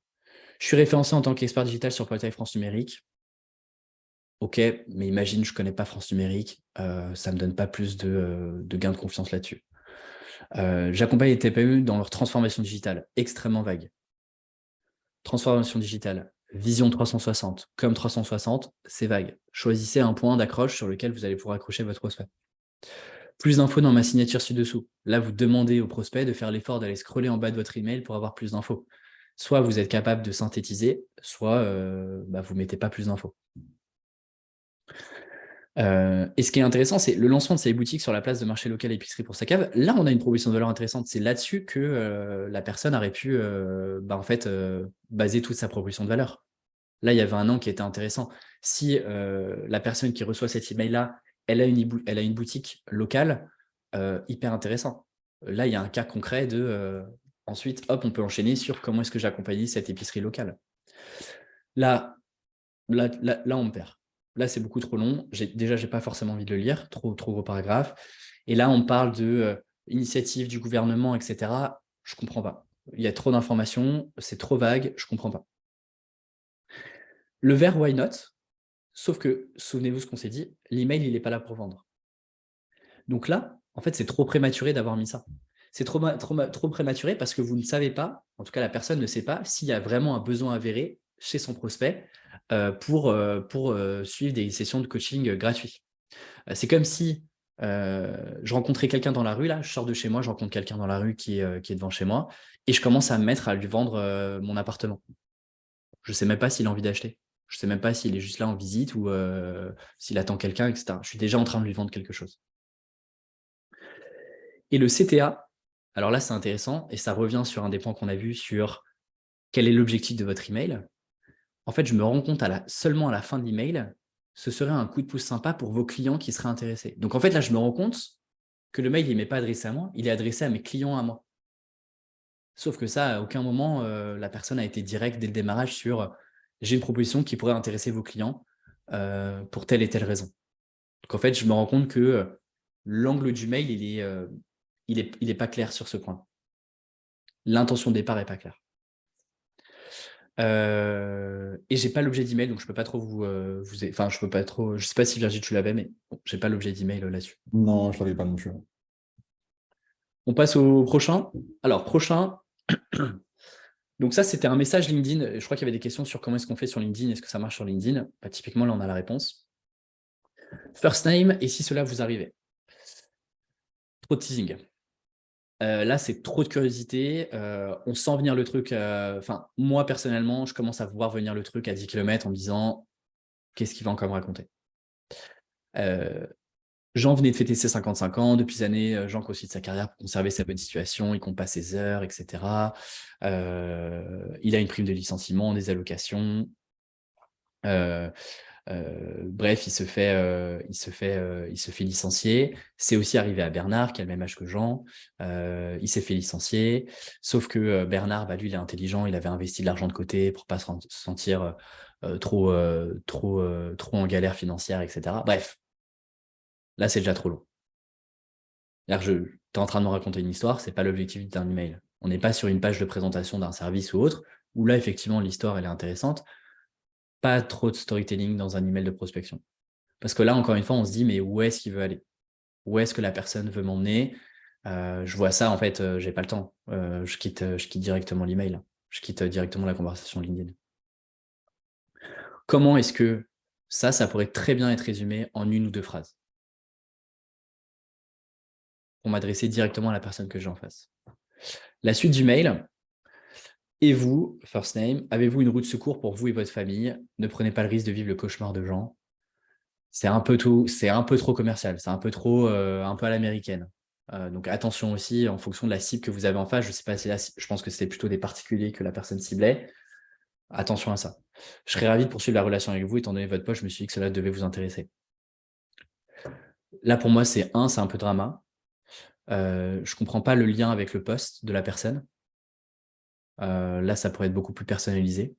Je suis référencé en tant qu'expert digital sur portail France Numérique. Ok, mais imagine, je ne connais pas France Numérique, ça ne me donne pas plus de gain de confiance là-dessus. J'accompagne les TPE dans leur transformation digitale, extrêmement vague. Transformation digitale, vision 360, comme 360, c'est vague. Choisissez un point d'accroche sur lequel vous allez pouvoir accrocher votre prospect. Plus d'infos dans ma signature ci-dessous. Là, vous demandez au prospect de faire l'effort d'aller scroller en bas de votre email pour avoir plus d'infos. Soit vous êtes capable de synthétiser, soit vous ne mettez pas plus d'infos. Et ce qui est intéressant, c'est le lancement de ces boutiques sur la place de marché local épicerie pour sa cave. Là, on a une proposition de valeur intéressante. C'est là-dessus que la personne aurait pu baser toute sa proposition de valeur. Là, il y avait un an qui était intéressant. Si la personne qui reçoit cet email-là, elle a une boutique locale, hyper intéressant. Là, il y a un cas concret de ensuite, hop, on peut enchaîner sur comment est-ce que j'accompagne cette épicerie locale. Là, on me perd. Là, c'est beaucoup trop long. Déjà, je n'ai pas forcément envie de le lire. Trop gros paragraphe. Et là, on parle de initiative du gouvernement, etc. Je ne comprends pas. Il y a trop d'informations, c'est trop vague, je ne comprends pas. Le vert why not, sauf que, souvenez-vous ce qu'on s'est dit, l'email, il n'est pas là pour vendre. Donc là, en fait, c'est trop prématuré d'avoir mis ça. C'est trop prématuré parce que vous ne savez pas, en tout cas la personne ne sait pas, s'il y a vraiment un besoin avéré chez son prospect pour suivre des sessions de coaching gratuits. C'est comme si je rencontrais quelqu'un dans la rue, là, je sors de chez moi, je rencontre quelqu'un dans la rue qui est devant chez moi, et je commence à me mettre à lui vendre mon appartement. Je ne sais même pas s'il a envie d'acheter. Je ne sais même pas s'il est juste là en visite ou s'il attend quelqu'un, etc. Je suis déjà en train de lui vendre quelque chose. Et le CTA, alors là, c'est intéressant, et ça revient sur un des points qu'on a vu sur quel est l'objectif de votre email. En fait, je me rends compte seulement à la fin de l'email, ce serait un coup de pouce sympa pour vos clients qui seraient intéressés. Donc, en fait, là, je me rends compte que le mail, il n'est pas adressé à moi, il est adressé à mes clients à moi. Sauf que ça, à aucun moment, la personne a été directe dès le démarrage sur j'ai une proposition qui pourrait intéresser vos clients pour telle et telle raison. Donc, en fait, je me rends compte que l'angle du mail, il est pas clair sur ce point. L'intention de départ n'est pas claire. Et j'ai pas l'objet d'email, donc je peux pas trop enfin, je peux pas trop. Je sais pas si Virgile tu l'avais, mais bon, j'ai pas l'objet d'email là-dessus. Non, je l'avais pas non plus. On passe au prochain. Alors, prochain. Donc ça, c'était un message LinkedIn. Je crois qu'il y avait des questions sur comment est-ce qu'on fait sur LinkedIn, est-ce que ça marche sur LinkedIn. Bah, typiquement, là, on a la réponse. First name, et si cela vous arrivait. Trop de teasing. Là, c'est trop de curiosité. On sent venir le truc. Enfin, moi, personnellement, je commence à voir venir le truc à 10 km en me disant qu'est-ce qu'il va encore me raconter. Jean venait de fêter ses 55 ans. Depuis des années, Jean grossit de sa carrière pour conserver sa bonne situation. Il compte pas ses heures, etc. Il a une prime de licenciement, des allocations. Bref, il se fait licencier. C'est aussi arrivé à Bernard, qui a le même âge que Jean. Il s'est fait licencier. Sauf que Bernard, bah, lui, il est intelligent. Il avait investi de l'argent de côté pour pas se sentir trop en galère financière, etc. Bref, là, c'est déjà trop long. Tu es en train de me raconter une histoire, c'est pas l'objectif d'un email. On n'est pas sur une page de présentation d'un service ou autre, où là, effectivement, l'histoire, elle est intéressante. Pas trop de storytelling dans un email de prospection. Parce que là, encore une fois, on se dit, mais où est-ce qu'il veut aller? Où est-ce que la personne veut m'emmener? Je vois ça, en fait, j'ai pas le temps. Je quitte directement l'email. Je quitte directement la conversation LinkedIn. Comment est-ce que ça pourrait très bien être résumé en une ou deux phrases pour m'adresser directement à la personne que j'ai en face? La suite du mail. Et vous, first name, avez-vous une roue de secours pour vous et votre famille? Ne prenez pas le risque de vivre le cauchemar de Jean. C'est un peu trop commercial, c'est un peu trop un peu à l'américaine. Donc attention aussi en fonction de la cible que vous avez en face. Je sais pas si je pense que c'était plutôt des particuliers que la personne ciblait. Attention à ça. Je serais ravi de poursuivre la relation avec vous, étant donné votre poste, je me suis dit que cela devait vous intéresser. Là, pour moi, c'est un peu drama. Je comprends pas le lien avec le poste de la personne. Là, ça pourrait être beaucoup plus personnalisé.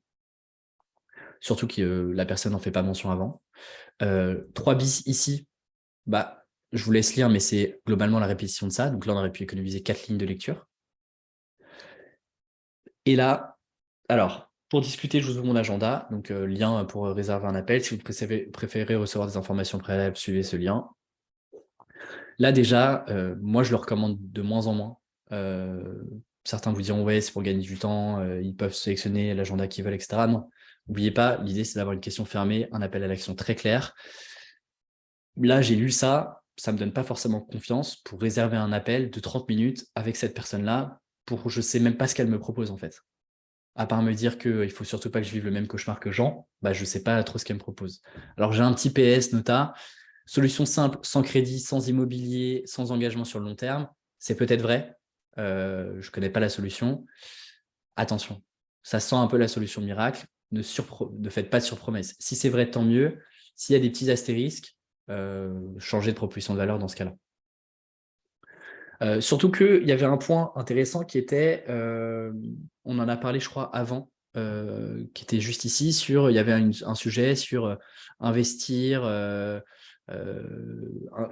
Surtout que la personne n'en fait pas mention avant. 3 bis ici, bah, je vous laisse lire, mais c'est globalement la répétition de ça. Donc là, on aurait pu économiser 4 lignes de lecture. Et là, alors, pour discuter, je vous ouvre mon agenda. Donc, lien pour réserver un appel. Si vous préférez recevoir des informations préalables, suivez ce lien. Là, déjà, moi, je le recommande de moins en moins. Certains vous diront, ouais, c'est pour gagner du temps, ils peuvent sélectionner l'agenda qu'ils veulent, etc. Non, n'oubliez pas, l'idée, c'est d'avoir une question fermée, un appel à l'action très clair. Là, j'ai lu ça, ça ne me donne pas forcément confiance pour réserver un appel de 30 minutes avec cette personne-là, pour je ne sais même pas ce qu'elle me propose en fait. À part me dire qu'il ne faut surtout pas que je vive le même cauchemar que Jean, bah, je ne sais pas trop ce qu'elle me propose. Alors j'ai un petit PS nota, solution simple, sans crédit, sans immobilier, sans engagement sur le long terme, c'est peut-être vrai, je ne connais pas la solution. Attention, ça sent un peu la solution miracle, ne faites pas de surpromesses. Si c'est vrai, tant mieux. S'il y a des petits astérisques, changer de proposition de valeur dans ce cas-là. Surtout qu'il y avait un point intéressant qui était, on en a parlé je crois avant, qui était juste ici, il y avait un sujet sur investir,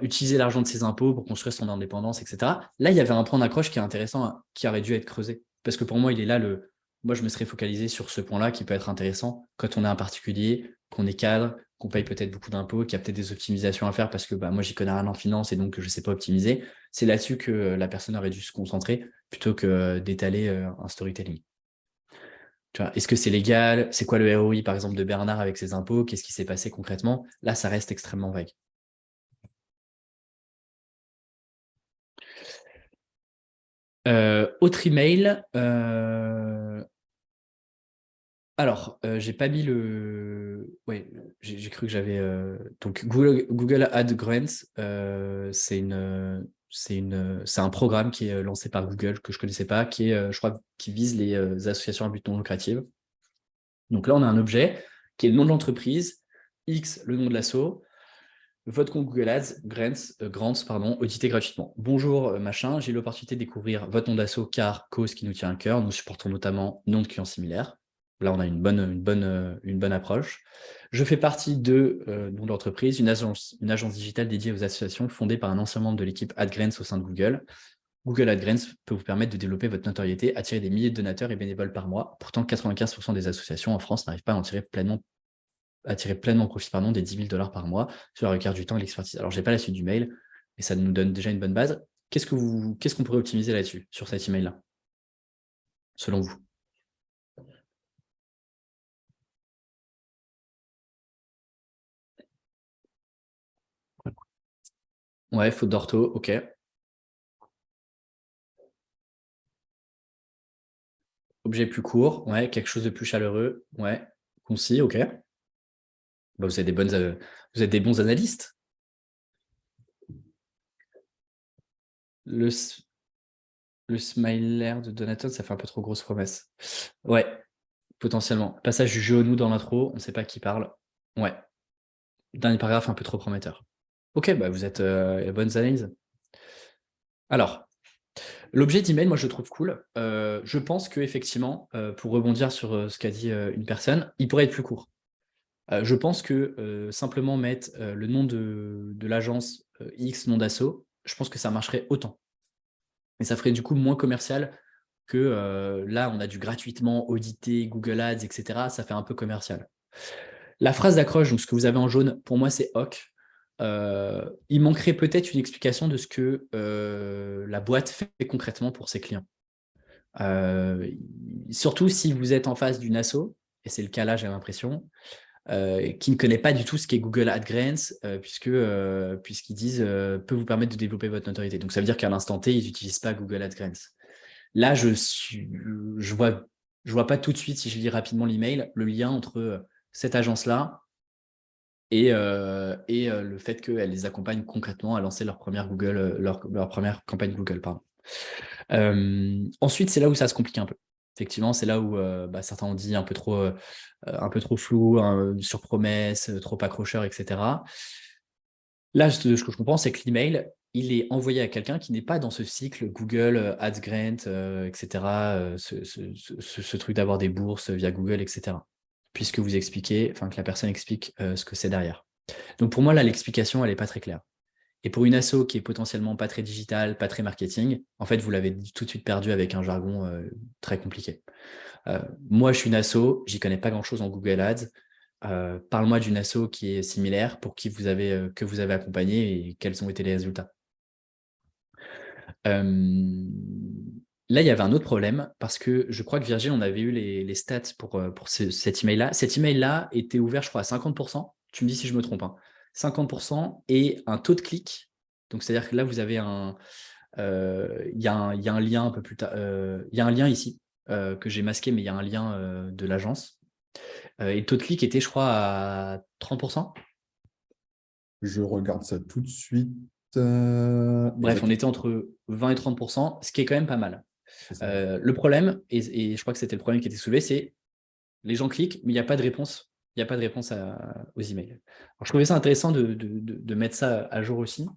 utiliser l'argent de ses impôts pour construire son indépendance, etc. Là, il y avait un point d'accroche qui est intéressant, hein, qui aurait dû être creusé. Parce que pour moi, il est là moi, je me serais focalisé sur ce point-là qui peut être intéressant quand on est un particulier, qu'on est cadre, qu'on paye peut-être beaucoup d'impôts, qu'il y a peut-être des optimisations à faire parce que bah, moi, j'y connais rien en finance et donc je ne sais pas optimiser. C'est là-dessus que la personne aurait dû se concentrer plutôt que d'étaler un storytelling. Est-ce que c'est légal? C'est quoi le ROI, par exemple, de Bernard avec ses impôts? Qu'est-ce qui s'est passé concrètement? Là, ça reste extrêmement vague. Autre email. Alors, j'ai pas mis le. Ouais, j'ai cru que j'avais. Donc, Google Ad Grants, c'est un programme qui est lancé par Google que je connaissais pas, qui est, je crois, qui vise les associations à but non lucratif. Donc là, on a un objet qui est le nom de l'entreprise, X, le nom de l'asso, votre compte Google Ads, Grants, audité gratuitement. Bonjour, machin, j'ai eu l'opportunité de découvrir votre nom d'asso car cause qui nous tient à cœur. Nous supportons notamment nom de clients similaires. Là, on a une bonne approche. Je fais partie de nom d'entreprise, une agence digitale dédiée aux associations fondée par un ancien membre de l'équipe AdGrants au sein de Google. Google AdGrants peut vous permettre de développer votre notoriété, attirer des milliers de donateurs et bénévoles par mois. Pourtant, 95% des associations en France n'arrivent pas à tirer pleinement profit des 10 000 $ par mois. Cela requiert du temps et l'expertise. Alors, je n'ai pas la suite du mail, mais ça nous donne déjà une bonne base. Qu'est-ce qu'on pourrait optimiser là-dessus, sur cet email-là, selon vous? Ouais, faute d'ortho, ok. Objet plus court, ouais, quelque chose de plus chaleureux, ouais, concis, ok. Bah, vous êtes des bons analystes. Le smiler de Donaton, ça fait un peu trop grosse promesse. Ouais, potentiellement. Passage du genou dans l'intro, on ne sait pas qui parle. Ouais. Dernier paragraphe un peu trop prometteur. Ok, bah vous êtes bonnes analyses. Alors, l'objet d'email, moi je le trouve cool. Je pense qu'effectivement, pour rebondir sur ce qu'a dit une personne, il pourrait être plus court. Je pense que simplement mettre le nom de l'agence X, nom d'assaut, je pense que ça marcherait autant. Mais ça ferait du coup moins commercial que là, on a du gratuitement audité, Google Ads, etc. Ça fait un peu commercial. La phrase d'accroche, donc ce que vous avez en jaune, pour moi, c'est OK. Il manquerait peut-être une explication de ce que la boîte fait concrètement pour ses clients. Surtout si vous êtes en face d'une asso, et c'est le cas là, j'ai l'impression, qui ne connaît pas du tout ce qu'est Google AdGrants, puisqu'ils disent peut vous permettre de développer votre notoriété. Donc ça veut dire qu'à l'instant T, ils n'utilisent pas Google AdGrants. Là, je vois pas tout de suite, si je lis rapidement l'email, le lien entre cette agence-là et le fait qu'elle les accompagne concrètement à lancer leur première leur première campagne Google. Pardon. Ensuite, c'est là où ça se complique un peu. Effectivement, c'est là où certains ont dit un peu trop flou, hein, sur promesse, trop accrocheur, etc. Là, ce que je comprends, c'est que l'email, il est envoyé à quelqu'un qui n'est pas dans ce cycle Google, AdsGrant, etc., ce truc d'avoir des bourses via Google, etc. Puisque vous expliquez, enfin que la personne explique ce que c'est derrière. Donc pour moi, là, l'explication, elle n'est pas très claire. Et pour une asso qui est potentiellement pas très digital, pas très marketing, en fait, vous l'avez tout de suite perdu avec un jargon très compliqué. Moi, je suis une asso, j'y connais pas grand-chose en Google Ads. Parle-moi d'une asso qui est similaire, pour qui que vous avez accompagné et quels ont été les résultats. Là, il y avait un autre problème parce que je crois que Virgile, on avait eu les stats pour cet email-là. Cet email-là était ouvert, je crois, à 50%. Tu me dis si je me trompe. 50% et un taux de clic. Donc, c'est-à-dire que là, vous avez il y a un lien un peu plus tard. Il y a un lien ici que j'ai masqué, mais il y a un lien de l'agence. Et le taux de clic était, je crois, à 30%. Je regarde ça tout de suite. Bref, on était entre 20 et 30%, ce qui est quand même pas mal. C'est ça. Le problème, et je crois que c'était le problème qui était soulevé, c'est les gens cliquent, mais il n'y a pas de réponse. Il n'y a pas de réponse aux emails. Alors, je trouvais ça intéressant de mettre ça à jour aussi.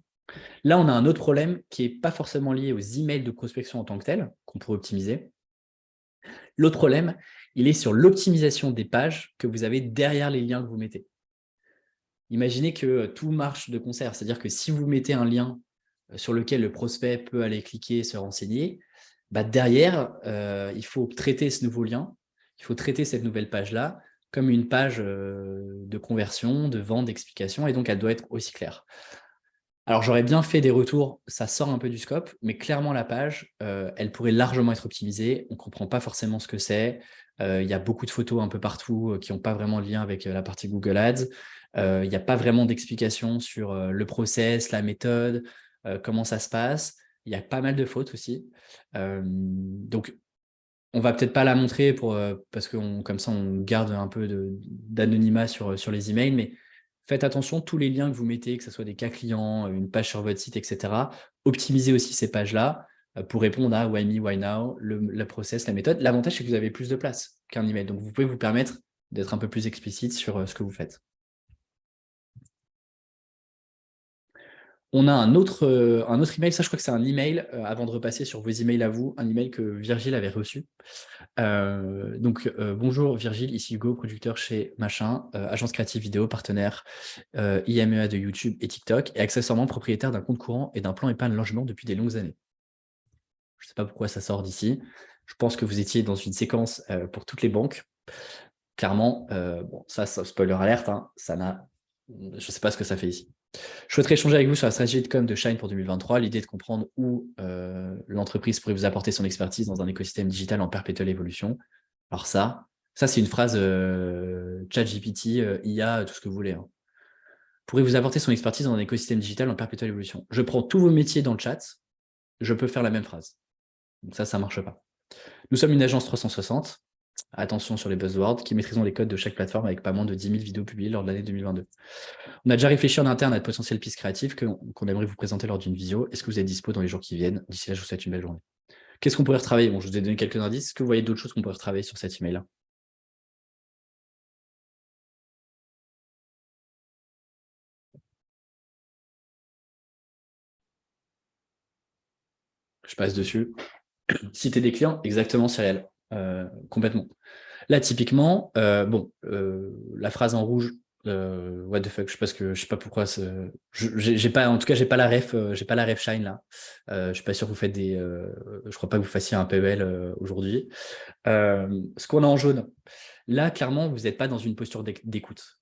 Là, on a un autre problème qui n'est pas forcément lié aux emails de prospection en tant que tel, qu'on pourrait optimiser. L'autre problème, il est sur l'optimisation des pages que vous avez derrière les liens que vous mettez. Imaginez que tout marche de concert, c'est-à-dire que si vous mettez un lien sur lequel le prospect peut aller cliquer, se renseigner, derrière, il faut traiter ce nouveau lien, il faut traiter cette nouvelle page-là comme une page de conversion, de vente, d'explication, et donc elle doit être aussi claire. Alors, j'aurais bien fait des retours, ça sort un peu du scope, mais clairement, la page, elle pourrait largement être optimisée. On ne comprend pas forcément ce que c'est. Il y a beaucoup de photos un peu partout qui n'ont pas vraiment de lien avec la partie Google Ads. Il n'y a pas vraiment d'explication sur le process, la méthode, comment ça se passe. Il y a pas mal de fautes aussi. Donc, on va peut-être pas la montrer parce que comme ça, on garde un peu d'anonymat sur les emails, mais faites attention, tous les liens que vous mettez, que ce soit des cas clients, une page sur votre site, etc., optimisez aussi ces pages-là pour répondre à why me, why now, le process, la méthode. L'avantage, c'est que vous avez plus de place qu'un email. Donc, vous pouvez vous permettre d'être un peu plus explicite sur ce que vous faites. On a un autre email, ça je crois que c'est un email, avant de repasser sur vos emails à vous, un email que Virgile avait reçu. Bonjour Virgile, ici Hugo, producteur chez Machin, agence créative vidéo, partenaire IMEA de YouTube et TikTok, et accessoirement propriétaire d'un compte courant et d'un plan épargne logement depuis des longues années. Je ne sais pas pourquoi ça sort d'ici. Je pense que vous étiez dans une séquence pour toutes les banques. Clairement, bon, ça spoiler alerte, hein, je ne sais pas ce que ça fait ici. Je souhaiterais échanger avec vous sur la stratégie de com de Shine pour 2023. L'idée est de comprendre où l'entreprise pourrait vous apporter son expertise dans un écosystème digital en perpétuelle évolution. Alors ça c'est une phrase ChatGPT, IA, tout ce que vous voulez. Hein. Pourrait vous apporter son expertise dans un écosystème digital en perpétuelle évolution. Je prends tous vos métiers dans le chat, je peux faire la même phrase. Donc ça marche pas. Nous sommes une agence 360. Attention sur les buzzwords, qui maîtrisons les codes de chaque plateforme avec pas moins de 10 000 vidéos publiées lors de l'année 2022. On a déjà réfléchi en interne à de potentielles pistes créatives qu'on aimerait vous présenter lors d'une visio. Est-ce que vous êtes dispo dans les jours qui viennent? D'ici là, je vous souhaite une belle journée. Qu'est-ce qu'on pourrait retravailler? Bon, je vous ai donné quelques indices. Est-ce que vous voyez d'autres choses qu'on pourrait retravailler sur cet email-là? Je passe dessus. Citer des clients, exactement, c'est réel. Complètement. Là, typiquement, la phrase en rouge, what the fuck, je sais pas pourquoi. J'ai pas, en tout cas, j'ai pas la ref Shine là. Je suis pas sûr que vous faites je crois pas que vous fassiez un PEL aujourd'hui. Ce qu'on a en jaune, là, clairement, vous n'êtes pas dans une posture d'écoute.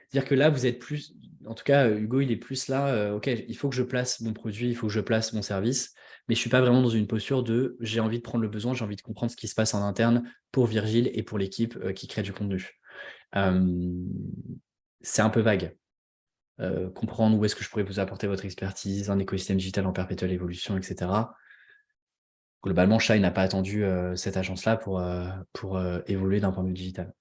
C'est-à-dire que là, vous êtes plus, en tout cas, Hugo, il est plus là, ok, il faut que je place mon produit, il faut que je place mon service, mais je ne suis pas vraiment dans une posture de j'ai envie de prendre le besoin, j'ai envie de comprendre ce qui se passe en interne pour Virgile et pour l'équipe qui crée du contenu. C'est un peu vague. Comprendre où est-ce que je pourrais vous apporter votre expertise, un écosystème digital en perpétuelle évolution, etc. Globalement, Shine n'a pas attendu cette agence-là pour évoluer d'un point de vue digital.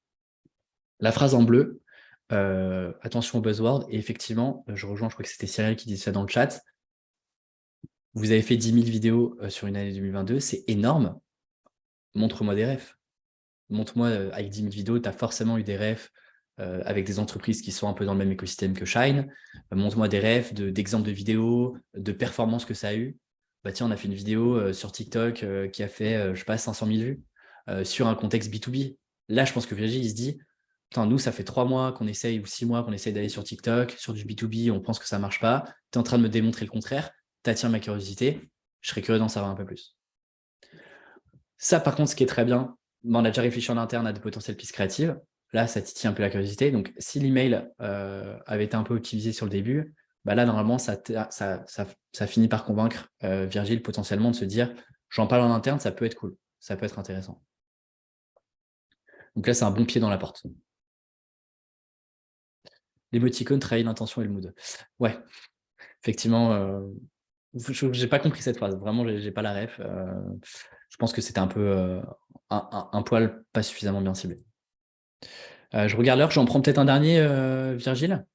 La phrase en bleu, attention au buzzword, et effectivement, je rejoins, je crois que c'était Cyril qui disait ça dans le chat, vous avez fait 10 000 vidéos sur une année 2022, c'est énorme, montre-moi des refs. Montre-moi, avec 10 000 vidéos, tu as forcément eu des refs avec des entreprises qui sont un peu dans le même écosystème que Shine. Montre-moi des refs d'exemples de vidéos, de performances que ça a eu. Bah tiens, on a fait une vidéo sur TikTok qui a fait, je sais pas, 500 000 vues sur un contexte B2B. Là, je pense que Virgile, il se dit, putain, nous, ça fait 3 mois qu'on essaye ou 6 mois qu'on essaye d'aller sur TikTok, sur du B2B, on pense que ça marche pas. Tu es en train de me démontrer le contraire. Tu attires ma curiosité. Je serais curieux d'en savoir un peu plus. Ça, par contre, ce qui est très bien, on a déjà réfléchi en interne à de potentielles pistes créatives. Là, ça titille un peu la curiosité. Donc, si l'email avait été un peu optimisé sur le début, bah là, normalement, ça finit par convaincre Virgile potentiellement de se dire j'en parle en interne, ça peut être cool, ça peut être intéressant. Donc là, c'est un bon pied dans la porte. L'émoticône trahit l'intention et le mood. Ouais, effectivement, je n'ai pas compris cette phrase. Vraiment, j'ai pas la ref. Je pense que c'était un peu un poil pas suffisamment bien ciblé. Je regarde l'heure, j'en prends peut-être un dernier, Virgile.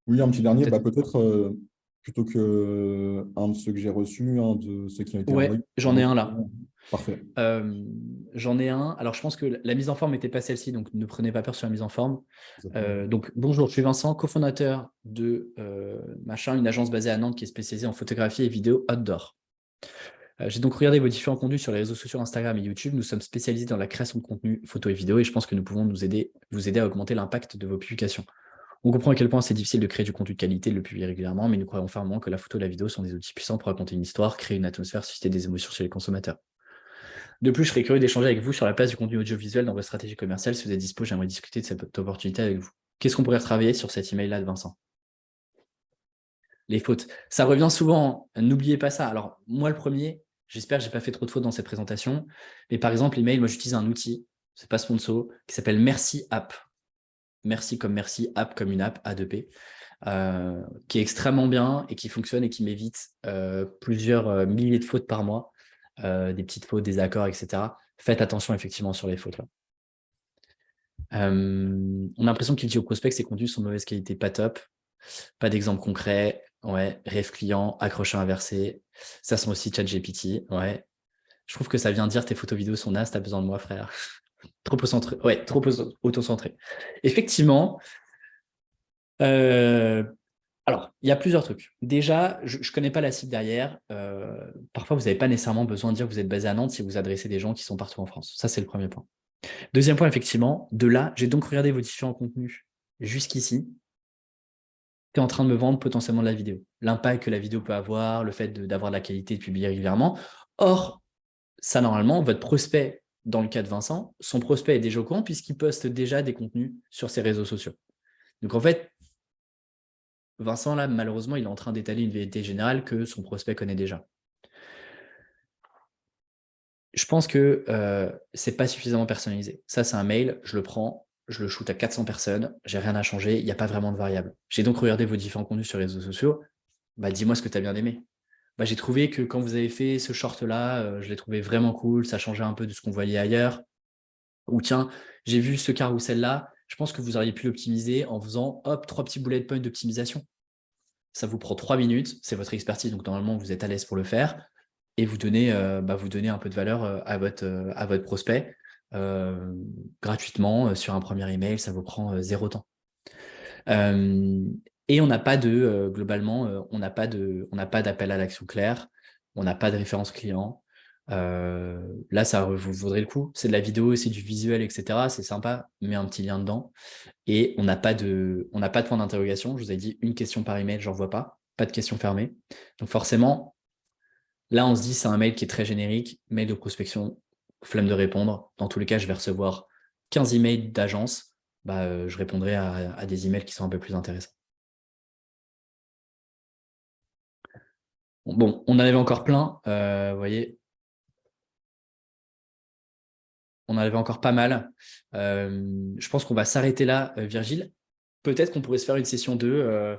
Oui, un petit dernier, peut-être plutôt que un de ceux que j'ai reçus, un de ceux qui ont été Ouais, envoyés. j'en ai un là. Parfait. J'en ai un. Alors, je pense que la mise en forme n'était pas celle-ci, donc ne prenez pas peur sur la mise en forme. Donc, bonjour, je suis Vincent, cofondateur de une agence basée à Nantes qui est spécialisée en photographie et vidéo outdoor. J'ai donc regardé vos différents contenus sur les réseaux sociaux Instagram et YouTube. Nous sommes spécialisés dans la création de contenu photo et vidéo et je pense que nous pouvons vous aider à augmenter l'impact de vos publications. On comprend à quel point c'est difficile de créer du contenu de qualité et de le publier régulièrement, mais nous croyons fermement que la photo et la vidéo sont des outils puissants pour raconter une histoire, créer une atmosphère, susciter des émotions chez les consommateurs. De plus, je serais curieux d'échanger avec vous sur la place du contenu audiovisuel dans votre stratégie commerciale. Si vous êtes dispo, j'aimerais discuter de cette opportunité avec vous. Qu'est-ce qu'on pourrait retravailler sur cet email-là de Vincent? Les fautes. Ça revient souvent, n'oubliez pas ça. Alors, moi, le premier, j'espère que je n'ai pas fait trop de fautes dans cette présentation, mais par exemple, l'email, moi, j'utilise un outil, c'est pas sponsor, qui s'appelle Merci App. Merci comme merci, app comme une app, A2P, qui est extrêmement bien et qui fonctionne et qui m'évite plusieurs milliers de fautes par mois, des petites fautes, des accords, etc. Faites attention effectivement sur les fautes là. On a l'impression qu'il dit au prospect que ses contenus sont de mauvaise qualité, pas top. Pas d'exemple concret. Ouais, rêve client, accrocheur inversé. Ça sont aussi ChatGPT. Ouais. Je trouve que ça vient dire tes photos vidéos sont nasses, t'as besoin de moi, frère. Trop auto-centré. Ouais, trop auto-centré. Effectivement. Alors, il y a plusieurs trucs. Déjà, je ne connais pas la cible derrière. Parfois, vous n'avez pas nécessairement besoin de dire que vous êtes basé à Nantes si vous adressez des gens qui sont partout en France. Ça, c'est le premier point. Deuxième point, effectivement, de là, j'ai donc regardé vos différents contenus jusqu'ici. tu es en train de me vendre potentiellement de la vidéo. L'impact que la vidéo peut avoir, le fait d'avoir de la qualité, de publier régulièrement. Or, ça, normalement, votre prospect, dans le cas de Vincent, son prospect est déjà au courant puisqu'il poste déjà des contenus sur ses réseaux sociaux. Donc, en fait, Vincent, là, malheureusement, il est en train d'étaler une vérité générale que son prospect connaît déjà. Je pense que c'est pas suffisamment personnalisé. Ça, c'est un mail, je le prends, je le shoot à 400 personnes, j'ai rien à changer, il n'y a pas vraiment de variable. J'ai donc regardé vos différents contenus sur les réseaux sociaux. Bah, dis-moi ce que tu as bien aimé. Bah, j'ai trouvé que quand vous avez fait ce short-là, je l'ai trouvé vraiment cool, ça changeait un peu de ce qu'on voyait ailleurs. Ou tiens, j'ai vu ce carrousel-là, je pense que vous auriez pu l'optimiser en faisant, hop, 3 petits bullet points d'optimisation. Ça vous prend 3 minutes, c'est votre expertise, donc normalement, vous êtes à l'aise pour le faire. Et vous donnez un peu de valeur à votre prospect gratuitement sur un premier email, ça vous prend 0 temps. Et on n'a pas globalement, on n'a pas d'appel à l'action clair, on n'a pas de référence client. Là, ça vous vaudrait le coup. C'est de la vidéo, c'est du visuel, etc. C'est sympa, mais un petit lien dedans. Et on n'a pas de point d'interrogation. Je vous ai dit une question par email, j'en vois pas. Pas de question fermée. Donc forcément, là, on se dit c'est un mail qui est très générique, mail de prospection, flemme de répondre. Dans tous les cas, je vais recevoir 15 emails d'agence. Je répondrai à des emails qui sont un peu plus intéressants. Bon, on en avait encore plein, vous voyez. On en avait encore pas mal. Je pense qu'on va s'arrêter là, Virgile. Peut-être qu'on pourrait se faire une session 2,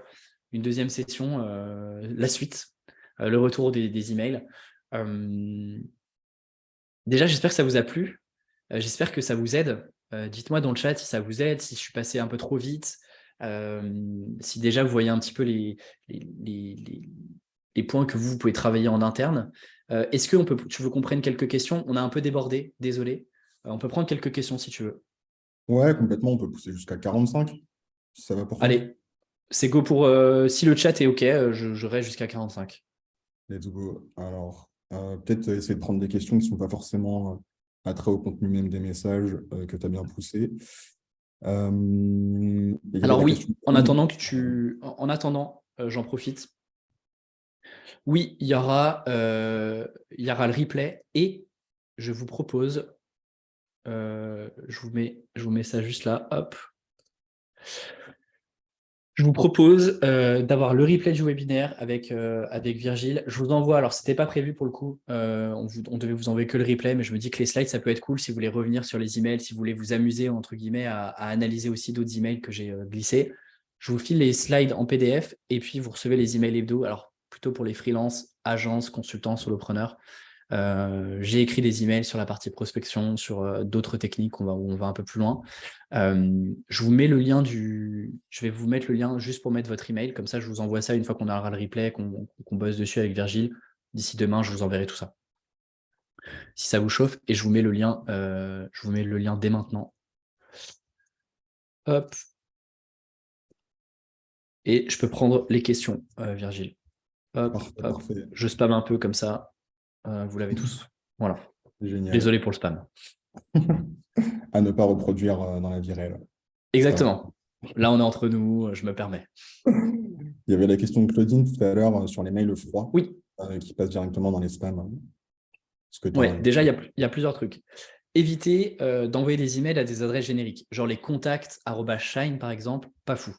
une deuxième session, la suite, le retour des emails. Déjà, j'espère que ça vous a plu. J'espère que ça vous aide. Dites-moi dans le chat si ça vous aide, si je suis passé un peu trop vite, si déjà vous voyez un petit peu les points que vous pouvez travailler en interne. Est-ce que tu veux qu'on prenne quelques questions? On a un peu débordé, désolé. On peut prendre quelques questions si tu veux. Ouais, complètement, on peut pousser jusqu'à 45, si ça va pour toi. Allez, c'est go pour... si le chat est OK, je reste jusqu'à 45. Let's go. Alors, peut-être essayer de prendre des questions qui ne sont pas forcément attrait au contenu même des messages que tu as bien poussé. Il y avait Alors la question. oui, en attendant j'en profite. Oui, il y aura le replay et je vous propose, je vous mets ça juste là, hop. Je vous propose d'avoir le replay du webinaire avec Virgile. Je vous envoie, alors c'était pas prévu pour le coup, on devait vous envoyer que le replay, mais je me dis que les slides, ça peut être cool si vous voulez revenir sur les emails, si vous voulez vous amuser, entre guillemets, à analyser aussi d'autres emails que j'ai glissés. Je vous file les slides en PDF et puis vous recevez les emails hebdo, alors plutôt pour les freelances, agences, consultants, solopreneurs. J'ai écrit des emails sur la partie prospection, sur d'autres techniques où on va un peu plus loin. Je vais vous mettre le lien juste pour mettre votre email. Comme ça, je vous envoie ça une fois qu'on aura le replay, qu'on bosse dessus avec Virgile. D'ici demain, je vous enverrai tout ça. Si ça vous chauffe, et je vous mets le lien dès maintenant. Hop. Et je peux prendre les questions, Virgile. Hop, Parfait, hop. parfait. Je spamme un peu comme ça. Vous l'avez tous. Voilà. Génial. Désolé pour le spam. À ne pas reproduire dans la vie réelle. Ça va. Exactement. Là, on est entre nous, je me permets. Il y avait la question de Claudine tout à l'heure sur les mails froids Oui, qui passent directement dans les spams. Ce que tu ouais, en... déjà, il y a plusieurs trucs. Évitez d'envoyer des emails à des adresses génériques, genre les contacts @shine par exemple, pas fou.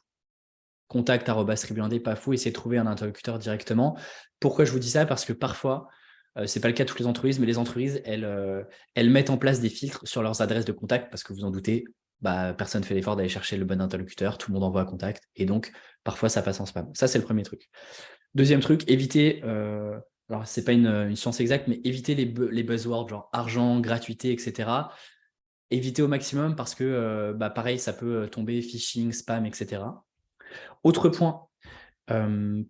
Contact @tribu1d, pas fou, essayez de trouver un interlocuteur directement. Pourquoi je vous dis ça? Parce que parfois, c'est pas le cas de toutes les entreprises, mais les entreprises, elles mettent en place des filtres sur leurs adresses de contact, parce que vous en doutez, personne ne fait l'effort d'aller chercher le bon interlocuteur, tout le monde envoie un contact, et donc parfois ça passe en spam. Ça, c'est le premier truc. Deuxième truc, évitez, alors c'est pas une science exacte, mais évitez les buzzwords genre argent, gratuité, etc. Évitez au maximum parce que, pareil, ça peut tomber phishing, spam, etc. Autre point,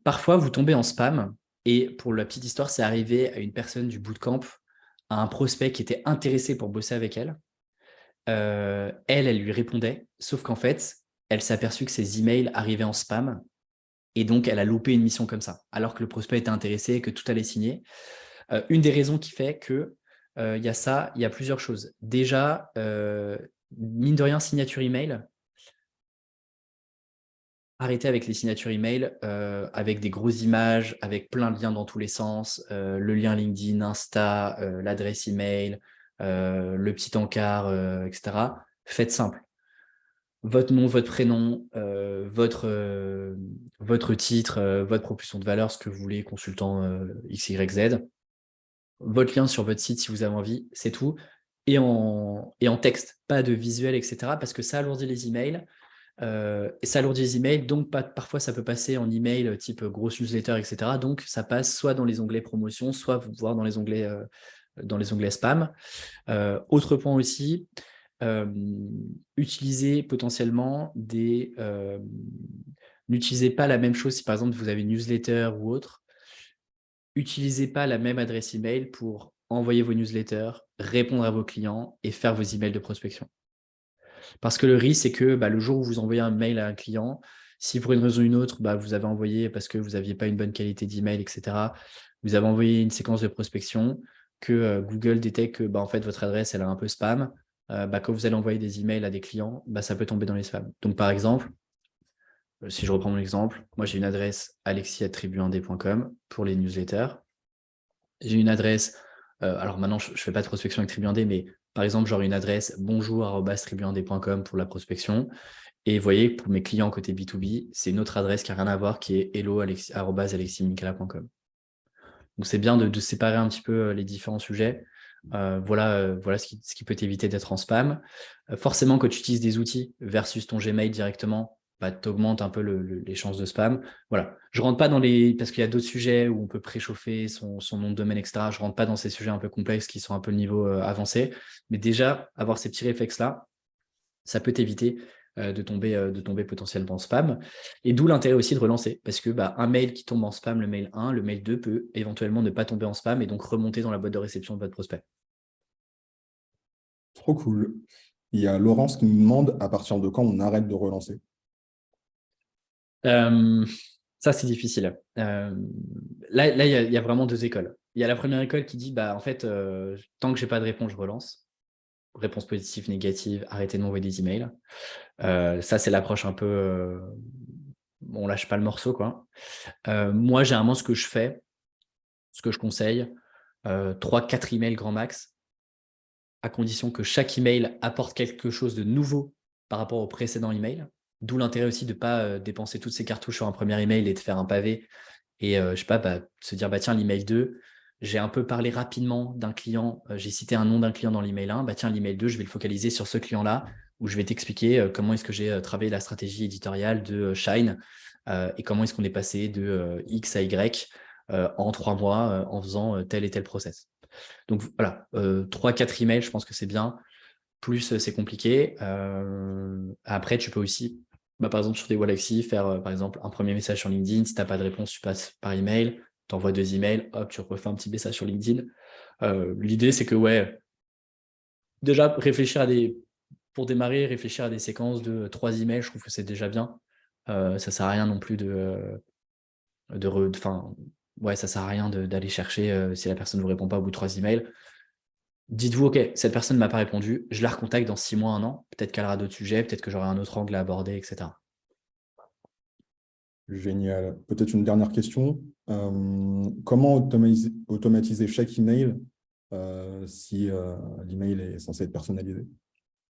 parfois vous tombez en spam, et pour la petite histoire, c'est arrivé à une personne du bootcamp, à un prospect qui était intéressé pour bosser avec elle. Elle lui répondait, sauf qu'en fait, elle s'est aperçue que ses emails arrivaient en spam, et donc elle a loupé une mission comme ça, alors que le prospect était intéressé et que tout allait signer. Une des raisons qui fait que il y a ça, il y a plusieurs choses. Déjà, mine de rien, signature email, arrêtez avec les signatures email, avec des grosses images, avec plein de liens dans tous les sens, le lien LinkedIn, Insta, l'adresse email, le petit encart, etc. Faites simple. Votre nom, votre prénom, votre titre, votre propulsion de valeur, ce que vous voulez, consultant XYZ, votre lien sur votre site si vous avez envie, c'est tout. Et en texte, pas de visuel, etc. Parce que ça alourdit les emails. Et ça alourdit les emails, donc parfois ça peut passer en email type grosse newsletter, etc. Donc ça passe soit dans les onglets promotion, soit voire dans les onglets spam. Autre point aussi, utilisez potentiellement n'utilisez pas la même chose si par exemple vous avez une newsletter ou autre. Utilisez pas la même adresse email pour envoyer vos newsletters, répondre à vos clients et faire vos emails de prospection. Parce que le risque, c'est que le jour où vous envoyez un mail à un client, si pour une raison ou une autre, vous avez envoyé parce que vous n'aviez pas une bonne qualité d'email, etc., vous avez envoyé une séquence de prospection, que Google détecte que en fait, votre adresse elle a un peu spam, quand vous allez envoyer des emails à des clients, ça peut tomber dans les spams. Donc par exemple, si je reprends mon exemple, moi j'ai une adresse alexis@tribu1d.com pour les newsletters. J'ai une adresse, alors maintenant je ne fais pas de prospection avec Tribu1d, mais par exemple, genre une adresse bonjour@tribu1d.com pour la prospection. Et vous voyez, pour mes clients côté B2B, c'est une autre adresse qui n'a rien à voir, qui est hello@alexisminkala.com. Donc c'est bien de séparer un petit peu les différents sujets. Voilà ce qui peut t'éviter d'être en spam. Forcément, quand tu utilises des outils versus ton Gmail directement, tu augmentes un peu les chances de spam. Voilà. Je rentre pas dans parce qu'il y a d'autres sujets où on peut préchauffer son nom de domaine, etc. Je rentre pas dans ces sujets un peu complexes qui sont un peu le niveau avancé. Mais déjà, avoir ces petits réflexes-là, ça peut t'éviter de tomber potentiellement en spam. Et d'où l'intérêt aussi de relancer. Parce que un mail qui tombe en spam, le mail 1, le mail 2 peut éventuellement ne pas tomber en spam et donc remonter dans la boîte de réception de votre prospect. Trop cool. Il y a Laurence qui nous demande à partir de quand on arrête de relancer. Ça, c'est difficile. Là, il y a vraiment deux écoles. Il y a la première école qui dit, en fait, tant que je n'ai pas de réponse, je relance. Réponse positive, négative, arrêtez de m'envoyer des emails. Ça, c'est l'approche un peu... on lâche pas le morceau, quoi. Moi, généralement, ce que je fais, ce que je conseille, 3-4 emails grand max, à condition que chaque email apporte quelque chose de nouveau par rapport au précédent email. D'où l'intérêt aussi de ne pas dépenser toutes ces cartouches sur un premier email et de faire un pavé. Et je sais pas, se dire, tiens, l'email 2, j'ai un peu parlé rapidement d'un client, j'ai cité un nom d'un client dans l'email 1, tiens, l'email 2, je vais le focaliser sur ce client-là, où je vais t'expliquer comment est-ce que j'ai travaillé la stratégie éditoriale de Shine et comment est-ce qu'on est passé de X à Y en 3 mois en faisant tel et tel process. Donc voilà, 3-4 emails, je pense que c'est bien. Plus c'est compliqué. Après, tu peux aussi, par exemple, sur des Wallaxy, faire par exemple un premier message sur LinkedIn. Si tu n'as pas de réponse, tu passes par email, tu envoies 2 emails, hop, tu refais un petit message sur LinkedIn. L'idée, c'est que, déjà, pour démarrer, réfléchir à des séquences de 3 emails, je trouve que c'est déjà bien. Ça ne sert à rien non plus ça sert à rien d'aller chercher si la personne ne vous répond pas au bout de 3 emails. Dites-vous, OK, cette personne ne m'a pas répondu, je la recontacte dans 6 mois, 1 an, peut-être qu'elle aura d'autres sujets, peut-être que j'aurai un autre angle à aborder, etc. Génial. Peut-être une dernière question. Comment automatiser chaque email si l'email est censé être personnalisé?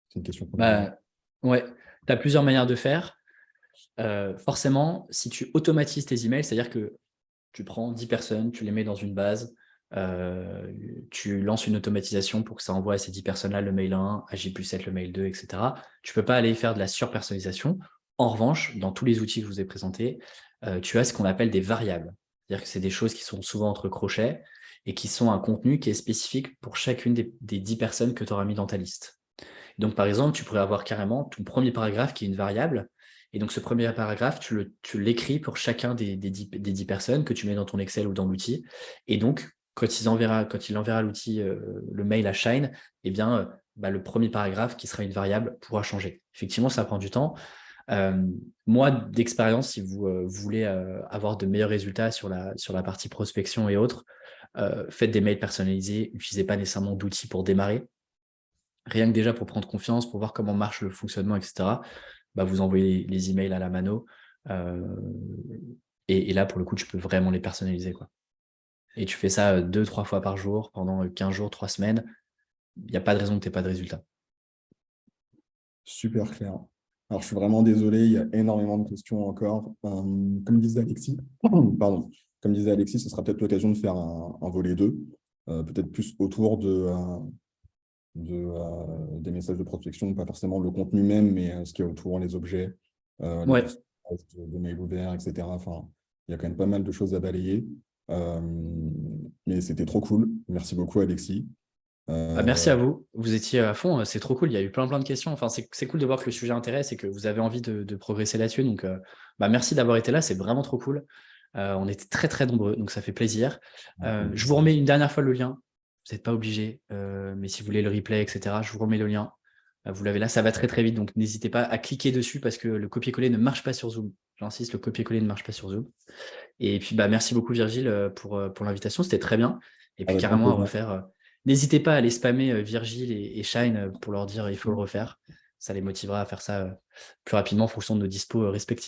C'est une question qu'on a. Ouais, tu as plusieurs manières de faire. Forcément, si tu automatises tes emails, c'est-à-dire que tu prends 10 personnes, tu les mets dans une base, tu lances une automatisation pour que ça envoie à ces 10 personnes-là le mail 1, à J+7 le mail 2, etc. Tu ne peux pas aller faire de la surpersonnalisation. En revanche, dans tous les outils que je vous ai présentés, tu as ce qu'on appelle des variables. C'est-à-dire que c'est des choses qui sont souvent entre crochets et qui sont un contenu qui est spécifique pour chacune des 10 personnes que tu auras mis dans ta liste. Donc, par exemple, tu pourrais avoir carrément ton premier paragraphe qui est une variable. Et donc, ce premier paragraphe, tu l'écris pour chacun des 10 personnes que tu mets dans ton Excel ou dans l'outil. Et donc, quand il enverra l'outil, le mail à Shine, le premier paragraphe qui sera une variable pourra changer. Effectivement, ça prend du temps. Moi, d'expérience, si vous voulez avoir de meilleurs résultats sur la partie prospection et autres, faites des mails personnalisés, n'utilisez pas nécessairement d'outils pour démarrer. Rien que déjà pour prendre confiance, pour voir comment marche le fonctionnement, etc., vous envoyez les emails à la mano. Euh, et là, pour le coup, tu peux vraiment les personnaliser, quoi. Et tu fais ça 2-3 fois par jour pendant 15 jours, 3 semaines. Il n'y a pas de raison que tu n'aies pas de résultat. Super clair. Alors, je suis vraiment désolé, il y a énormément de questions encore. Comme disait Alexis, pardon, comme disait Alexis, ce sera peut-être l'occasion de faire un volet 2, peut-être plus autour des messages de prospection, pas forcément le contenu même, mais ce qui est autour, les objets, les Ouais. pourcentages de mails ouverts, etc. Enfin, il y a quand même pas mal de choses à balayer. Euh, mais c'était trop cool. Merci beaucoup, Alexis. Bah, merci Euh, à vous. Vous étiez à fond. C'est trop cool. Il y a eu plein de questions. Enfin, c'est cool de voir que le sujet intéresse et que vous avez envie de progresser là-dessus. Donc, bah, merci d'avoir été là. C'est vraiment trop cool. On était très, très nombreux. Donc, ça fait plaisir. Je vous remets une dernière fois le lien. Vous n'êtes pas obligé. Mais si vous voulez le replay, etc., je vous remets le lien. Vous l'avez là. Ça va très, très vite. Donc, n'hésitez pas à cliquer dessus parce que le copier-coller ne marche pas sur Zoom. J'insiste, le copier-coller ne marche pas sur Zoom. Et puis, bah, merci beaucoup, Virgile, pour l'invitation. C'était très bien. Et puis, avec grand carrément à plaisir. refaire. N'hésitez pas à aller spammer Virgile et Shine pour leur dire il faut le refaire. Ça les motivera à faire ça plus rapidement en fonction de nos dispos respectifs.